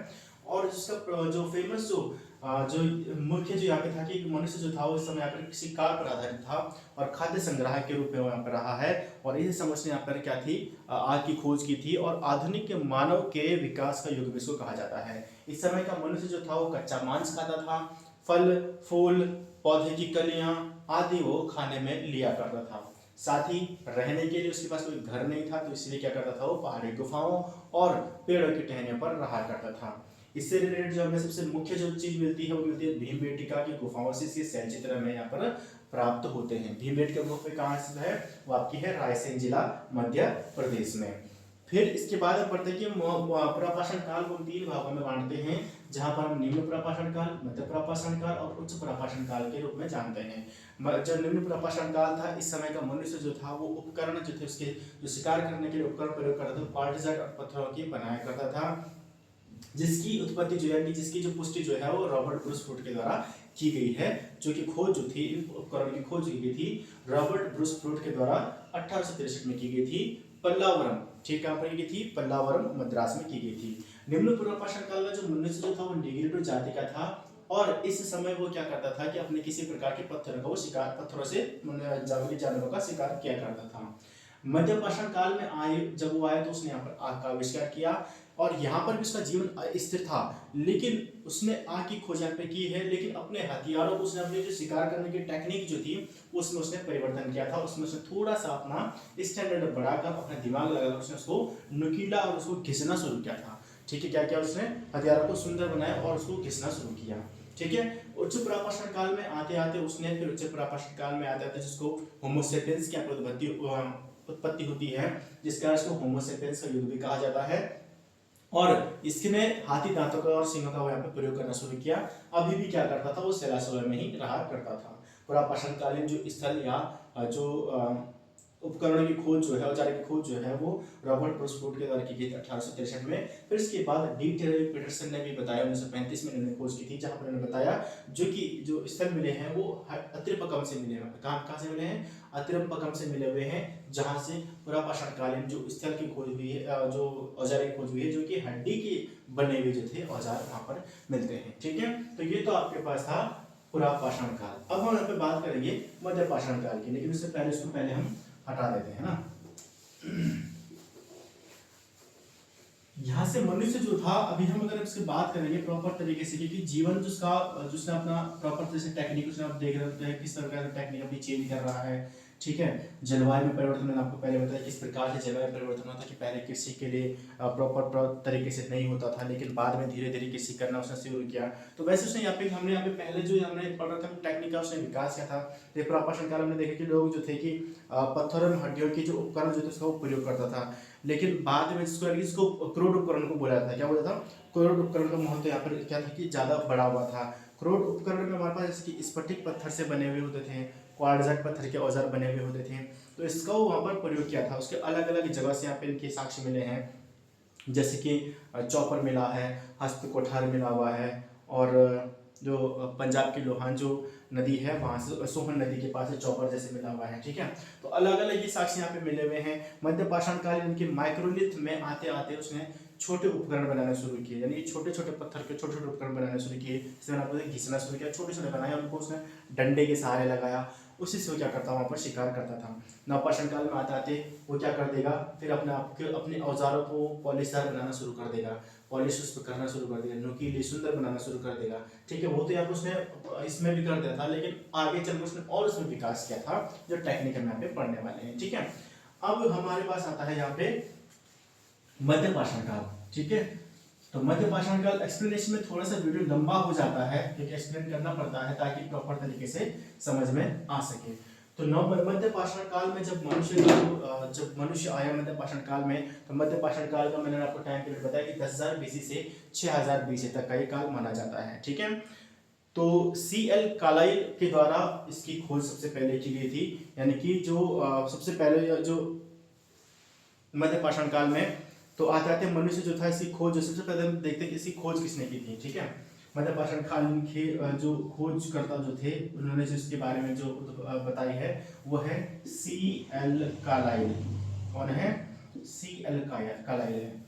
A: और जिसका जो फेमस जो मुख्य जो यहाँ पे था कि मनुष्य जो था वो इस समय यहाँ पर शिकार पर आधारित था और खाद्य संग्राहक के रूप में यहाँ पर रहा है। और इसी समझ ने यहाँ पर क्या थी, आग की खोज की थी और आधुनिक मानव के विकास का युग भी इसको कहा जाता है। इस समय का मनुष्य जो था वो कच्चा मांस खाता था, फल फूल पौधे की कलियां आदि वो खाने में लिया करता था। साथ ही रहने के लिए उसके पास कोई घर नहीं था, तो इसलिए क्या करता था, वो पहाड़ी गुफाओं और पेड़ों की टहनियों पर रहा करता था। इससे रिलेटेड जो हमें सबसे मुख्य जो चीज मिलती है वो मिलती है भीमबेटका की गुफाओं से। इसके शैलचित्र हमें यहाँ पर प्राप्त होते हैं। भीमबेटका गुफा कहाँ स्थित है, वो आपकी है रायसेन जिला मध्य प्रदेश में। फिर इसके बाद हम पढ़ते हैं कि पुरापाषाण काल को हम 3 भागों में बांटते हैं, जहां पर हम निम्न पुरापाषाण काल, मध्य पुरापाषाण काल और उच्च पुरापाषाण काल के रूप में जानते हैं। जब निम्न पुरापाषाण काल था, इस समय का मनुष्य जो था वो उपकरण जो थे उसके जो शिकार करने के लिए उपकरण प्रयोग करता था, क्वार्टज और पत्थरों की बनाया करता था, जिसकी उत्पत्ति जो है, जिसकी जो पुष्टि जो है वो रॉबर्ट ब्रूस फ्रूट के द्वारा की गई है। जो कि खोज जो थी, इन उपकरण की खोज की गई थी रॉबर्ट ब्रूस फ्रूट के द्वारा 1863 में की गई थी। पल्लावरम, ठीक है, पर की थी पल्लावरम मद्रास में की गई थी। निम्न पुरापाषाण काल का जो मनुष्य जो था वो निग्रिडो जाति का था और इस समय वो क्या करता था कि अपने किसी प्रकार के पत्थरों का वो शिकार, पत्थरों से जंगली जानवरों का शिकार किया करता था। मध्यपाषाण काल में आए, जब वो आया तो उसने यहाँ पर आग का आविष्कार किया और यहाँ पर भी उसका जीवन स्थिर था, लेकिन उसने आग की खोज यहाँ पे की है, लेकिन अपने हथियारों को उसने, अपने जो शिकार करने की टेक्निक जो थी उसमें उसने परिवर्तन किया था। उसमें उसने थोड़ा सा अपना स्टैंडर्ड बढ़ाकर, अपना दिमाग लगाकर उसने उसको नुकीला और उसको घिसना शुरू किया था। ठीक है, क्या किया उसने, हथियारों को सुंदर बनाया और उसको घिसना शुरू किया। ठीक है, उच्च पुरापाषाण काल में आते आते उसने, फिर उच्च पुरापाषाण काल में आते आते जिसको होमो सेपियंस की उत्पत्ति होती है, जिसका इसको होमो सेपियंस का युग भी कहा जाता है। और इसने हाथी दांतों का और सींगों का यहाँ पे प्रयोग करना शुरू किया। अभी भी क्या करता था, वो सेलासोलर में ही रहा करता था। पुरापाषाण कालीन जो स्थल या जो उपकरणों की खोज जो है, औजार की खोज जो है, वो रॉबर्ट ब्रूस फ्रूट के द्वारा की गई थी 1863 में। फिर इसके बाद डी टेरल पीटरसन ने भी बताया 1935 में इन्होंने खोज की थी, जहां पर इन्होंने बताया जो स्थल मिले हैं वो अत्रिपकम से मिले हैं। कहाँ से मिले हैं, अत्रिपकम से मिले हुए हैं, जहां से पुरापाषाण कालीन जो स्थल की खोज हुई है, जो औजार की खोज हुई है, जो कि हड्डी के बने हुए जो थे औजार वहां पर मिलते हैं। ठीक है, तो ये तो आपके पास था पुरापाषाण काल। अब हम यहाँ पे बात करेंगे मध्यपाषाण काल की, लेकिन उससे पहले इसको पहले हम हटा देते हैं ना। यहां से मनुष्य जो था, अभी हम अगर इसकी बात करेंगे प्रॉपर तरीके से, क्योंकि जीवन जिसने अपना प्रॉपर तरह से टेक्निक, उसने आप देख रहे हैं किस तरह का टेक्निक अभी चेंज कर रहा है। ठीक है, जलवायु में परिवर्तन, मैंने आपको पहले बताया किस प्रकार से जलवायु परिवर्तन होता है, कि पहले कृषि के लिए प्रॉपर तरीके से नहीं होता था, लेकिन बाद में धीरे धीरे कृषि करना उसने शुरू किया। तो वैसे उसने हमने यहाँ पे पहले जो हमने पढ़ रहा था टेक्निक का उसने विकास किया था। तो पुरापाषाण काल में देखे कि लोग जो थे कि पत्थर और हड्डियों की जो उपकरण जो थे उसका प्रयोग करता था, लेकिन बाद में इसको क्रूड उपकरण को बोला था। क्या बोला था, क्रूड उपकरण का महत्व यहाँ पर क्या था कि ज्यादा बढ़ा हुआ था। क्रूड उपकरण में हमारे पास जैसे स्फटिक पत्थर से बने हुए होते थे, क्वार्ट्ज पत्थर के औजार बने हुए होते थे, तो इसका वहाँ पर प्रयोग किया था। उसके अलग अलग जगह से यहाँ पे इनके साक्ष्य मिले हैं, जैसे कि चौपर मिला है, हस्त कोठार मिला हुआ है, और जो पंजाब की लोहान जो नदी है वहाँ से सोहन नदी के पास चौपर जैसे मिला हुआ है। ठीक है, तो अलग अलग ये साक्ष्य यहाँ पे मिले हुए हैं। मध्यपाषाण काल इनके माइक्रोलिथ में आते आते उसने छोटे उपकरण बनाना शुरू किए, यानी छोटे छोटे पत्थर के छोटे छोटे उपकरण बनाने शुरू किए, जिससे मैंने आपको घिसना शुरू किया, छोटे छोटे बनाया, उनको उसने डंडे के सहारे लगाया, उसी से वो क्या करता वहाँ पर शिकार करता था। नवपाषाण काल में आते आते वो क्या कर देगा, फिर अपने औजारों को पॉलिशदार बनाना शुरू कर देगा, पॉलिश उस पर करना शुरू कर देगा, नुकीली सुंदर बनाना शुरू कर देगा। ठीक है, वो तो यहाँ पे उसने इसमें भी कर दिया था, लेकिन आगे चल के उसने और उसमें विकास किया था, जो टेक्निक हम यहाँ पे पढ़ने वाले हैं। ठीक है, अब हमारे पास आता है यहाँ पे मध्यपाषाण काल। ठीक है, तो मध्यपाषाण काल एक्सप्लेनेशन में थोड़ा सा वीडियो लंबा हो जाता है, क्योंकि एक्सप्लेन करना पड़ता है ताकि प्रॉपर तरीके से समझ में आ सके। तो मध्यपाषाण काल में जब मनुष्य आया मध्यपाषाण काल में, तो मध्यपाषाण काल का मैंने आपको टाइम पीरियड बताया कि 10,000 BC से 6000 BC तक का ये काल माना जाता है। ठीक है, तो CL कार्लाइल के द्वारा इसकी खोज सबसे पहले की गई थी, यानी कि जो सबसे पहले जो मध्यपाषाण काल में, तो आते आते मनुष्य जो था इसकी खोज, सबसे पहले हम देखते हैं कि इसकी खोज किसने की थी। ठीक है, मध्यपाषाण काल के जो खोजकर्ता जो थे उन्होंने जो इसके बारे में जो बताई है वो है C.L. कार्लाइल। कौन है? C.L. कार्लाइल है।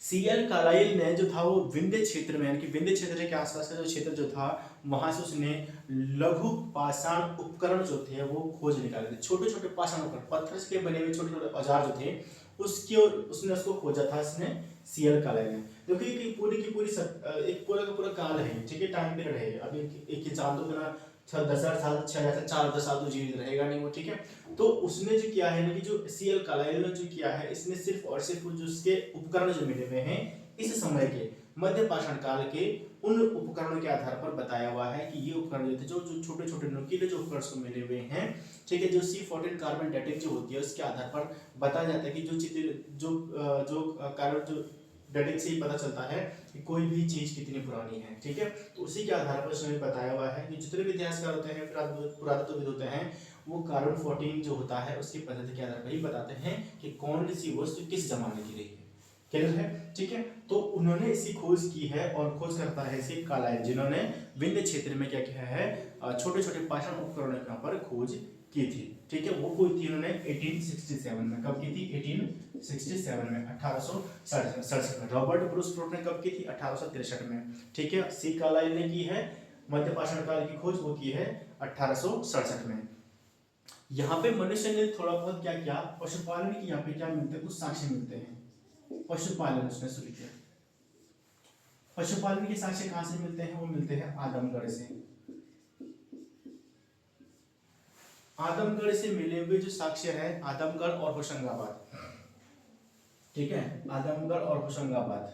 A: C.L. कार्लाइल ने जो था वो विंध्य क्षेत्र में, यानी कि विंध्य क्षेत्र के आसपास का जो क्षेत्र जो था वहां से उसने लघु पाषाण उपकरण जो थे वो खोज निकाले थे। छोटे छोटे पाषाण उपकरण, पत्थर के बने हुए छोटे छोटे औजार जो थे उसकी उसने उसको खोजा था इसने C.L. कार्लाइल ने। देखिए कि पूरी की पूरी एक पूरा का पूरा काल है, ठीक है, टाइम पीरियड है। अभी एक इंसान तो बिना 10,000 साल 6,000 4,000 साल तो जीवित रहेगा नहीं वो, ठीक है। तो उसने जो किया है ना कि जो C.L. कार्लाइल ने जो किया है, इसने सिर्फ और सिर्फ जो उसके उपकरण जो मिले हुए हैं इस समय के मध्य पाषाण काल के उन उपकरणों के आधार पर बताया हुआ है कि ये उपकरण जो थे जो छोटे छोटे नुकीले जो उपकरण को मिले हुए हैं, ठीक है, जो C14 कार्बन डेटिंग जो होती है उसके आधार पर बताया जाता है कि जो कार्बन जो डेटिंग से ही पता चलता है कि कोई भी चीज कितनी पुरानी है, ठीक है। तो उसी के आधार पर उसने बताया हुआ है कि जितने भी इतिहासकार होते हैं पुरातत्वविद होते हैं वो कार्बन 14 जो होता है उसकी पद्धति के आधार पर ही बताते हैं कि कौन सी वस्तु किस जमाने की रही है। क्लियर है, ठीक है। तो उन्होंने इसकी खोज की है और खोज करता है इसकी कार्लाइल, जिन्होंने विंध्य क्षेत्र में क्या किया है, छोटे छोटे पाषाण उपकरणों के पर खोज की थी, ठीक है। वो कोई थी उन्होंने 1867 में। कब की थी? 1867 में, 1867 में। रॉबर्ट ब्रूस फ्रूट ने कब की थी? 1863 में, ठीक है। C. कार्लाइल ने की है मध्य पाषाण काल की खोज, वो की है 1867 में। यहाँ पे मनुष्य ने थोड़ा बहुत क्या किया, पशुपालन की यहाँ पे क्या मिलते हैं, कुछ साक्ष्य मिलते हैं। पशुपालन उसने शुरू किया। पशुपालन के साक्ष्य कहां से मिलते हैं? वो मिलते हैं आदमगढ़ से। आदमगढ़ से मिले हुए जो साक्ष्य है, आदमगढ़ और होशंगाबाद, ठीक है, आदमगढ़ और होशंगाबाद,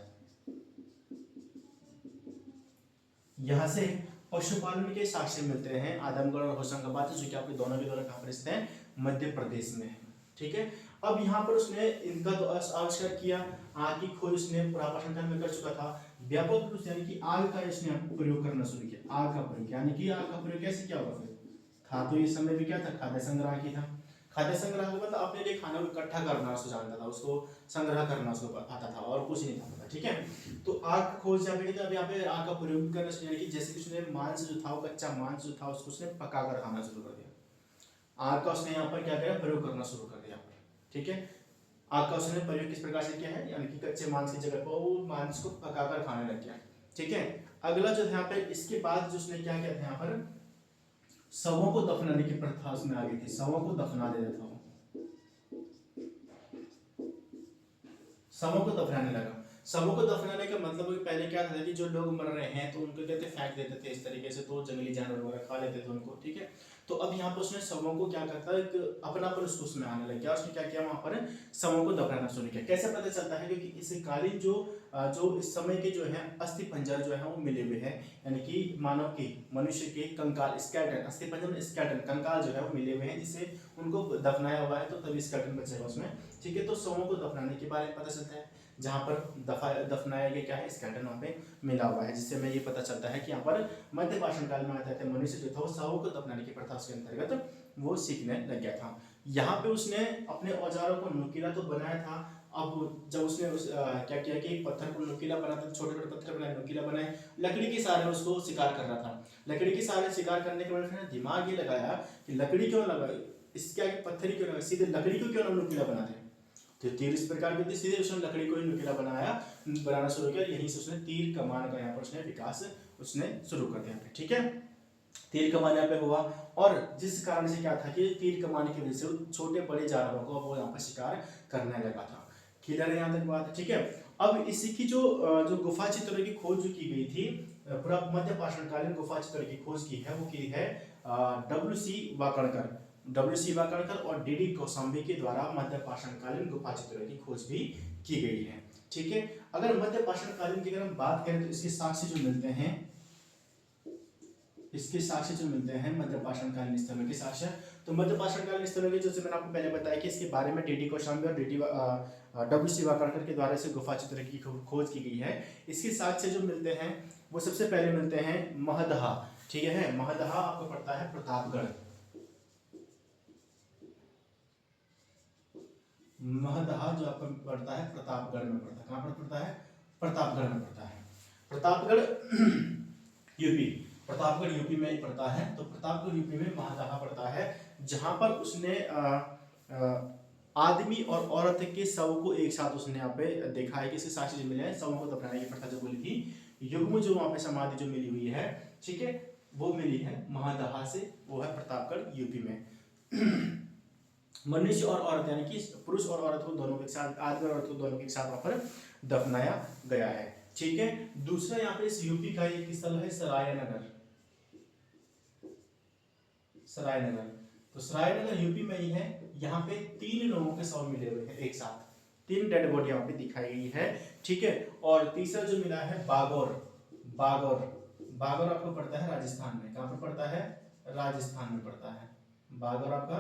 A: यहां से पशुपालन के साक्ष्य मिलते हैं आदमगढ़ और होशंगाबाद, जो कि आपके दोनों के दोनों कहां पर स्थित हैं? मध्य प्रदेश में, ठीक है। अब यहाँ पर उसने इनका तो आविष्कार किया, आग की खोज उसने पुरापाषाण काल में कर चुका था। व्यापक रूप से यानी कि आग का इसने प्रयोग करना शुरू किया। आग का प्रयोग यानी कि आग का प्रयोग कैसे किया होगा? फिर था तो इस समय भी क्या था, खाद्य संग्रह की था। खाद्य संग्रह का मतलब अपने लिए खाना को इकट्ठा करना उसको जानता था, उसको संग्रह करना उसको आता था और कुछ नहीं था, ठीक है। तो आग का खोज यहाँ पे अब यहाँ पे आग का प्रयोग करना शुरू किया, जैसे उसने मांस जो था, कच्चा मांस जो था उसको उसने पकाकर खाना शुरू कर दिया। आग का उसने यहाँ पर क्या किया, प्रयोग करना शुरू कर दिया, ठीक है। आग का उसने प्रयोग किस प्रकार से किया है, यानी कि कच्चे मांस की जगह पर वो मांस को पकाकर खाने लग गया, ठीक है। अगला जो यहाँ पे इसके बाद जो उसने क्या किया था, यहाँ पर शवों को दफनाने की प्रथा उसमें आ गई थी। शवों को दफना देता था, शवों को दफनाने लगा। शवों को दफनाने का मतलब पहले क्या था कि जो लोग मर रहे हैं तो उनको कहते फेंक देते थे इस तरीके से, तो जंगली जानवर वगैरह खा लेते थे उनको, ठीक है। तो अब यहाँ पर उसने शवों को क्या करता है, अपनापन उसको उसमें आने लग गया। उसने क्या किया, वहां पर शवों को दफनाना शुरू किया। कैसे पता चलता है? क्योंकि इस कालीन जो इस समय के जो है अस्थि पंजर जो है वो मिले हुए हैं, यानी कि मानव के, मनुष्य के कंकाल, स्केलेटन, अस्थि पंजर में स्केलेटन, कंकाल जो है वो मिले हुए हैं, जिससे उनको दफनाया हुआ है तो तभी स्केलेटन बचेगा उसमें, ठीक है। तो शवों को दफनाने के बारे में पता चलता है, जहां पर दफनाया गया क्या है, स्केलेटन वहां पे मिला हुआ है, जिससे हमें ये पता चलता है कि यहाँ पर मध्य पाषाण काल में आता है मनुष्य जो था वो शवों को दफनाने की प्रथा उसके अंतर्गत वो सीखने लग गया था। यहाँ पे उसने अपने औजारों को नुकीला तो बनाया था। अब जब उसने क्या किया कि पत्थर को नुकीला बनाता, छोटे छोटे पत्थर बनाए, नुकीला बनाए, लकड़ी के सहारे उसको शिकार कर रहा था। लकड़ी के सहारे शिकार करने के बाद फिर दिमाग ये लगाया कि लकड़ी क्यों लगाई, इसके आगे पत्थर ही क्यों लगाई, सीधे लकड़ी को क्यों ना नुकीला बनाते। तो तीर इस प्रकार की होती, सीधे उसने लकड़ी को ही नुकीला बनाना शुरू किया। यहीं से उसने तीर कमान का यहाँ पर उसने विकास उसने शुरू कर दिया, ठीक है। तीर कमान यहाँ पे हुआ, और जिस कारण से क्या था कि तीर कमान की वजह से छोटे बड़े जानवरों को वो यहाँ पर शिकार करने लगा था। क्लियर है यहाँ तक बात, ठीक है। अब इसी की जो गुफा चित्रों की खोज जो की गई थी, पूरा मध्य पाषाणकालीन गुफा चित्रों की खोज की है, वो की है WC वाकणकर और DD कौशाम्बी के द्वारा मध्य पाषाणकालीन गुफा चित्रों की खोज भी की गई है, ठीक है। अगर मध्य पाषाणकालीन की अगर हम बात करें तो इसके साक्ष्य जो मिलते हैं, मध्य पाषाणकालीन स्थलों के साक्ष्य। तो मध्य पाषाणकालीन स्थलों के, जैसे मैंने आपको पहले बताया कि इसके बारे में DD कौशाम्बी और WC वाकणकर के द्वारा से गुफा चित्र की खोज की गई है। इसके साक्ष्य जो मिलते हैं वो सबसे पहले मिलते हैं महदहा, ठीक है। महदहा आपको पड़ता है प्रतापगढ़, महदहा जो आपको पड़ता है प्रतापगढ़ में पड़ता है। कहां पर पड़ता है? प्रतापगढ़ में पड़ता है। प्रतापगढ़ यूपी, प्रतापगढ़ यूपी में ही पड़ता है। तो प्रतापगढ़ यूपी में महादहा पड़ता है, जहां पर उसने आदमी और औरत के शव को एक साथ उसने यहाँ पे देखा है कि इसके साक्ष्य जो मिले हैं, शवों को दफनाने की प्रथा जो बोली थी, युग्म जो वहां पे समाधि जो मिली हुई है, ठीक है, वो मिली है महादहा से, वो है प्रतापगढ़ यूपी में। मनुष्य और औरत यानी कि पुरुष और औरत को दोनों के साथ, आदमी और औरत को दोनों के साथ वहां पर दफनाया गया है, ठीक है। दूसरा यहाँ पे इस यूपी का एक स्थल है सरायनगर, सरायनगर। तो सरायनगर यूपी में ही है। यहाँ पे 3 लोगों के शव मिले हुए हैं एक साथ, 3 डेड बॉडी यहाँ पे दिखाई गई है, ठीक है। और तीसरा जो मिला है बागौर, बागौर, बागौर आपको पड़ता है राजस्थान में। कहाँ पर पड़ता है? राजस्थान में पड़ता है। बागौर आपका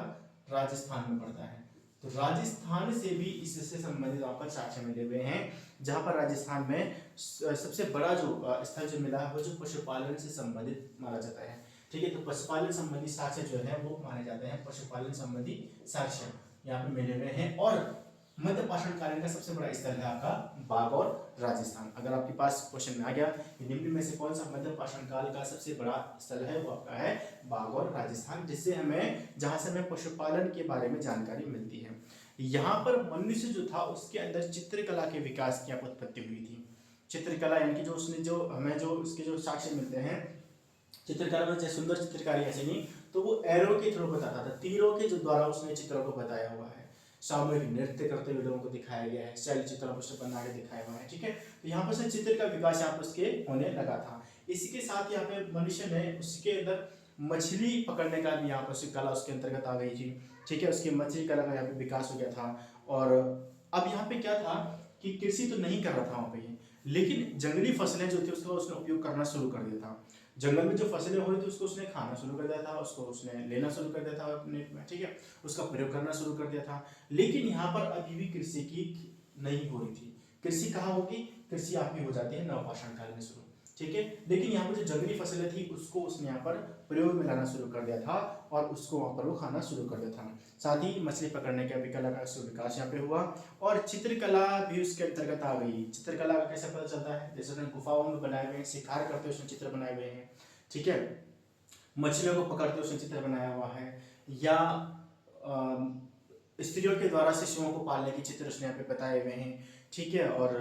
A: राजस्थान में पड़ता है। तो राजस्थान से भी इससे संबंधित वहां पर साक्ष्य मिले हुए हैं, जहां पर राजस्थान में सबसे बड़ा जो स्थल जो मिला है वो जो पशुपालन से संबंधित माना जाता है, ठीक है। तो पशुपालन संबंधी साक्ष्य जो है वो माने जाते हैं, पशुपालन संबंधी साक्ष्य यहाँ पे मिले हुए हैं। और मध्य पाषाण कालीन का सबसे बड़ा स्थल है आपका बागौर राजस्थान। अगर आपके पास क्वेश्चन में आ गया निम्न में से कौन सा मध्य पाषाण काल का सबसे बड़ा स्थल है, वो आपका है बागौर राजस्थान, जिससे हमें, जहां से हमें पशुपालन के बारे में जानकारी मिलती है। यहाँ पर मनुष्य जो था उसके अंदर चित्रकला के विकास की उत्पत्ति हुई थी। चित्रकला यानी कि जो उसने जो हमें जो उसके जो साक्ष्य मिलते हैं, चित्रकला में जैसे सुंदर चित्रकारी ऐसे नहीं, तो वो एरो के थ्रू बताता था, तीरों के जो द्वारा उसने चित्रों को बताया हुआ है। सामूहिक नृत्य करते हुए लोगों को दिखाया गया है, शैल चित्रों को बना के दिखाया हुआ है, ठीक है। तो यहाँ पर से चित्र का विकास यहाँ पर उसके होने लगा था। इसी के साथ यहाँ पे मनुष्य ने उसके अंदर मछली पकड़ने का भी यहाँ पर कला उसके अंतर्गत आ गई थी, ठीक है। उसकी मछली कला का यहाँ पे विकास हो गया था। और अब यहाँ पे क्या था कि कृषि तो नहीं कर रहा था वहाँ पे, लेकिन जंगली फसलें जो थी उसका उसने उपयोग करना शुरू कर दिया था। जंगल में जो फसलें हो रही थी उसको उसने खाना शुरू कर दिया था, उसको उसने लेना शुरू कर दिया था अपने में, ठीक है, उसका प्रयोग करना शुरू कर दिया था। लेकिन यहाँ पर अभी भी कृषि की नहीं हो रही थी। कृषि कहाँ होगी? कृषि आपकी हो जाती है नवपाषाण काल में शुरू, ठीक है। लेकिन यहाँ पर जो जंगली फसलें थी उसको उसने यहाँ पर प्रयोग में लाना शुरू कर दिया था और उसको वहाँ पर वो खाना शुरू कर दिया था। साथ ही मछली पकड़ने का भी कला का विकास यहाँ पे हुआ और चित्रकला भी उसके अंतर्गत आ गई। चित्रकला का कैसे पता चलता है? जैसे उसने गुफाओं में बनाए हुए हैं, शिकार करते हुए उसने चित्र बनाए हुए हैं, ठीक है, मछलियों को पकड़ते हुए उसने चित्र बनाया हुआ है, या स्त्रियों के द्वारा शिशुओं को पालने के चित्र उसने यहाँ पे बताए हुए हैं, ठीक है। और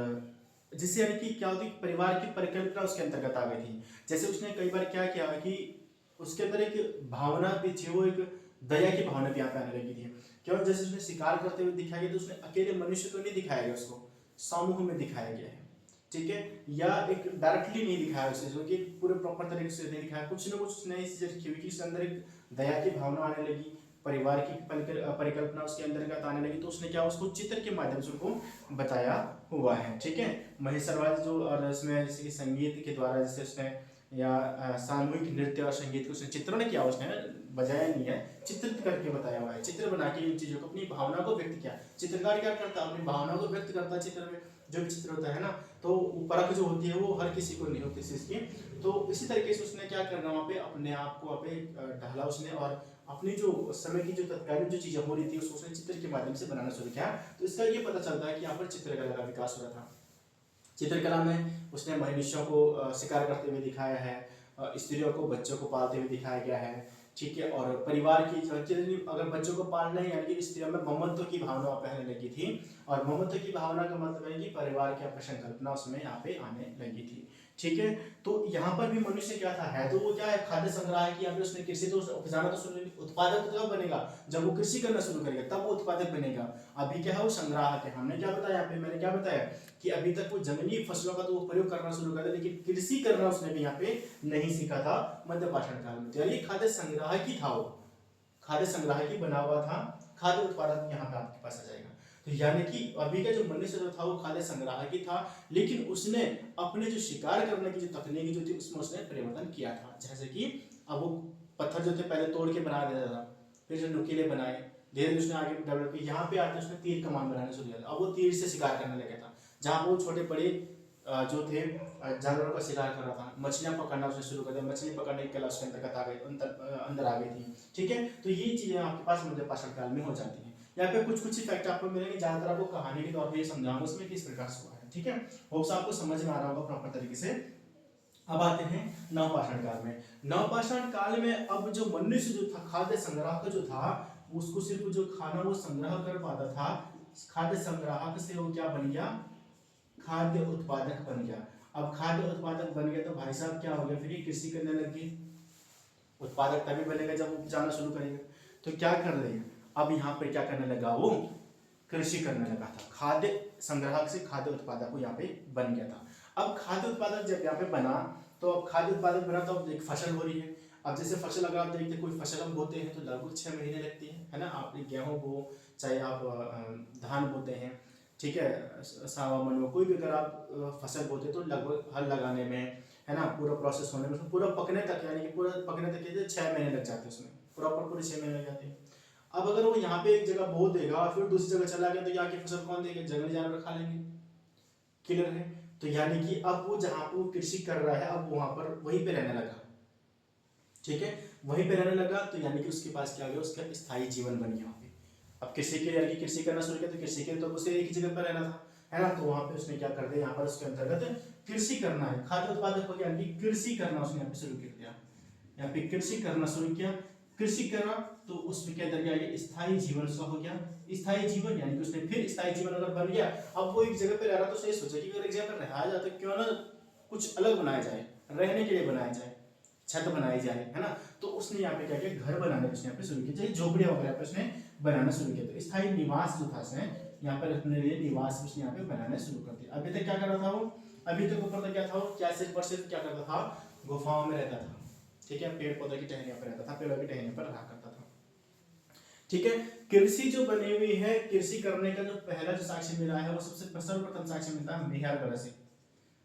A: जिससे यानी कि क्या होती, परिवार की परिकल्पना उसके अंतर्गत आ गई थी। जैसे उसने कई बार क्या किया कि उसके अंदर एक भावना भी थी, वो एक दया की भावना भी यहाँ पे आने लगी थी। क्यों? जैसे उसने शिकार करते हुए दिखाया गया तो उसने अकेले मनुष्य को नहीं दिखाया गया, उसको समूह में दिखाया गया है, ठीक है, या एक डायरेक्टली नहीं दिखाया उसे, जो कि पूरे प्रॉपर तरीके से नहीं दिखाया। कुछ ना कुछ उसने इस चीज रखी हुई कि उसके अंदर एक दया की भावना आने लगी, परिवार की परिकल्पना उसके अंतर्गत आने लगी, तो उसने क्या उसको चित्र के माध्यम से उनको बताया हुआ है, ठीक है। महेश सरवाज जो और इसमें जैसे कि संगीत के द्वारा जैसे उसने या सामूहिक नृत्य और संगीत को उसने चित्रण किया, उसने बजाया नहीं है, चित्रित करके बताया हुआ है, चित्र बना के इन चीजों को अपनी भावना को व्यक्त किया। चित्रकार क्या करता है? अपनी भावना को व्यक्त करता है चित्र में, जो भी चित्र होता है ना, तो परख जो होती है वो हर किसी को नहीं होती चीज की। तो इसी तरीके से उसने क्या करना वहाँ पे अपने आप को वहाँ पे ढाला उसने, और अपनी जो समय की जो तत्कालीन जो चीजें हो रही थी उसको उसने चित्र के माध्यम से बनाना शुरू किया। तो इसका ये पता चलता है कि यहाँ पर चित्रकला का विकास हो रहा था। चित्रकला में उसने मनुष्यों को शिकार करते हुए दिखाया है, स्त्रियों को बच्चों को पालते हुए दिखाया गया है, ठीक है। और परिवार की अगर बच्चों को पालना है यानी कि स्त्रियों में ममत्व की भावना पहले लगी थी, और ममत्व की भावना का मतलब है कि परिवार की संकल्पना उसमें यहाँ पे आने लगी थी, ठीक है। तो यहाँ पर भी मनुष्य क्या था, है तो वो क्या है, खाद्य संग्रह की, यहाँ पे उसने कृषि तो उपजाना तो उत्पादक तो कब बनेगा? जब वो कृषि करना शुरू करेगा तब वो उत्पादक बनेगा। अभी क्या है, वो संग्राहक है। हमने क्या बताया यहाँ पे, मैंने क्या बताया कि अभी तक वो जंगली फसलों का तो वो प्रयोग करना शुरू कर दिया, लेकिन कृषि करना उसने भी यहाँ पे नहीं सीखा था मध्य पाषाण काल में। तो ये खाद्य संग्राहक ही था, वो खाद्य संग्राहक ही बना हुआ था, खाद्य उत्पादक यहाँ पे आपके पास आ जाएगा। तो यानी कि अभी का जो मनुष्य जो था वो खाद्य संग्राहक ही था, लेकिन उसने अपने जो शिकार करने की जो तकनीक जो थी उसमें उसने परिवर्तन किया था। जैसे कि अब वो पत्थर जो थे पहले तोड़ के बना देता था, फिर जो नुकीले बनाए, धीरे उसने आगे डेवलप किया। यहाँ पे आते उसने तीर कमान बनाना शुरू किया, अब वो तीर से शिकार करने लगा था। जहाँ वो छोटे बड़े जो थे जानवरों का शिकार कर रहा था, मछलियां पकड़ना उसने शुरू कर दिया, मछली पकड़ने की कला उसके अंतर्गत आ गई, अंदर आ गई थी, ठीक है। तो ये चीजें आपके पास मध्य पाषाण काल में हो जाती हैं। यहाँ पे कुछ कुछ ही फैक्ट आपको मिलेंगे, ज्यादातर आपको कहानी के तौर पर ये समझाऊंगा उसमें किस प्रकार से हुआ है, ठीक है। होप्स आपको समझ में आ रहा होगा प्रॉपर तरीके से। अब आते हैं नवपाषाण काल में। नवपाषाण काल में अब जो मनुष्य जो था खाद्य संग्राहक जो था, उसको सिर्फ जो खाना वो संग्रह कर पाता था, खाद्य संग्राहक से वो क्या बन गया, खाद्य उत्पादक बन गया। अब खाद्य उत्पादक बन गया तो भाई साहब क्या हो गया, फिर ये कृषि करने लग गए। उत्पादक तभी बनेगा जब उपजाना शुरू करेगा। तो क्या कर रहे हैं, अब यहाँ पे क्या करने लगा, वो कृषि करने लगा था। खाद्य संग्राहक से खाद्य उत्पादक को यहाँ पे बन गया था। अब खाद्य उत्पादक जब यहाँ पे बना, तो अब खाद्य उत्पादक बना तो अब एक फसल हो रही है। अब जैसे फसल अगर आप देखते हैं, कोई फसल हम बोते हैं तो लगभग 6 महीने लगती है ना। आप गेहूं बो, चाहे आप धान बोते हैं, ठीक है, सावा मनवा कोई भी अगर आप फसल बोते हैं तो लगभग हल लगाने में, है ना, पूरा प्रोसेस होने में, पूरा पकने तक, यानी कि पूरा पकने तक 6 महीने लग जाते हैं, उसमें प्रॉपर पूरे 6 महीने लग जाते हैं। अब अगर वो यहाँ पे एक जगह बो देगा और फिर दूसरी जगह चला गया तो यहाँ की फसल कौन देगा, जंगली जानवर खा लेंगे। क्लियर है। तो यानी कि अब वो जहाँ पे वो कृषि कर रहा है, अब वहां पर वहीं पे रहने लगा, ठीक है, वहीं पे रहने लगा। तो यानी कि उसके पास क्या गया, उसका स्थायी जीवन बन गया वहाँ पे। अब कृषि के यानी कि कृषि करना शुरू किया, तो कृषि के लिए तो उसे एक ही जगह पर रहना था, है ना। तो वहां पे उसने क्या कर दिया, यहाँ पर उसके अंतर्गत कृषि करना है, खाद्य उत्पादक हो गया, यानी कि कृषि करना उसने यहाँ पे शुरू कर दिया। यहाँ पे कृषि करना शुरू किया, कृषि करा तो उसमें क्या अंदर गया, स्थायी जीवन उसका हो गया। स्थायी जीवन यानी कि उसने फिर स्थायी जीवन अगर बन गया, अब वो एक जगह पे रह रहा तो उसने सोचा कि अगर एक जगह पर रहा जाए तो क्यों ना कुछ अलग बनाया जाए, रहने के लिए बनाया जाए, छत बनाई जाए, है ना। तो उसने यहाँ पे क्या किया, घर बनाने उसने यहाँ पे शुरू किया, जैसे झोपड़ियां वगैरह पे उसने बनाना शुरू किया। तो स्थायी निवास जो था उसने यहाँ पर अपने लिए निवास उसने यहाँ पे बनाना शुरू कर दिया। अभी तक क्या कर रहा था वो, अभी तक ऊपर तक क्या था वो, क्या सिर्फ और सिर्फ क्या करता था, गुफाओं में रहता था, ठीक है, पेड़ पौधे की टहनियों पर रहता था, पेड़ों की टहनियों पर रहा करता था, ठीक है। कृषि जो बनी हुई है, कृषि करने का जो पहला जो साक्ष्य मिला है वो सबसे सर्वप्रथम साक्ष्य मिलता है मेहरगढ़ से।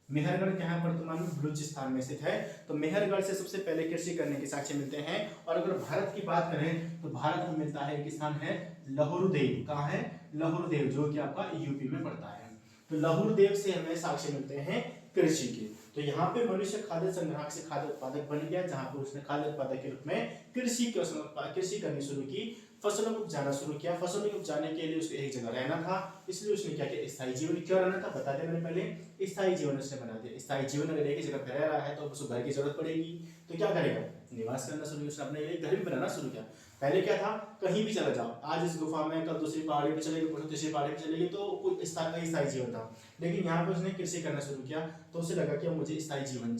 A: मेहरगढ़ क्या वर्तमान में बलूचिस्तान में स्थित है। तो मेहरगढ़ से सबसे पहले कृषि करने के साक्ष्य मिलते हैं। और अगर भारत की बात करें तो भारत में मिलता है, एक स्थान है लहुरदेव। कहाँ है, लहुरदेव, जो कि आपका यूपी में पड़ता है। तो लहुरदेव से हमें साक्ष्य मिलते हैं कृषि के। तो यहाँ पे मनुष्य खाद्य संग्राहक से खाद्य उत्पादक बन गया, जहां पर उसने खाद्य उत्पादक के रूप में कृषि करनी शुरू की, फसलों को उपजाना शुरू किया। फसलों को उपजाने के लिए उसको एक जगह रहना था, इसलिए उसने क्या किया, स्थायी जीवन। क्यों रहना था बता दिया मैंने पहले, स्थायी जीवन उसने बना दिया। स्थायी जीवन अगर एक ही जगह पर रह रहा है तो उसको घर की जरूरत पड़ेगी, तो क्या करेगा, निवास करना शुरू किया। उसने अपने लिए घर भी बनाना शुरू किया। पहले क्या था, कहीं भी चला जाओ, आज इस गुफा में, कल दूसरी पहाड़ी पे चलेगी, परसों तीसरी पहाड़ी पे चलेगी, तो कोई स्थायी जीवन था। लेकिन यहाँ पे उसने कृषि करना शुरू किया, तो उसे लगा कि मुझे स्थायी जीवन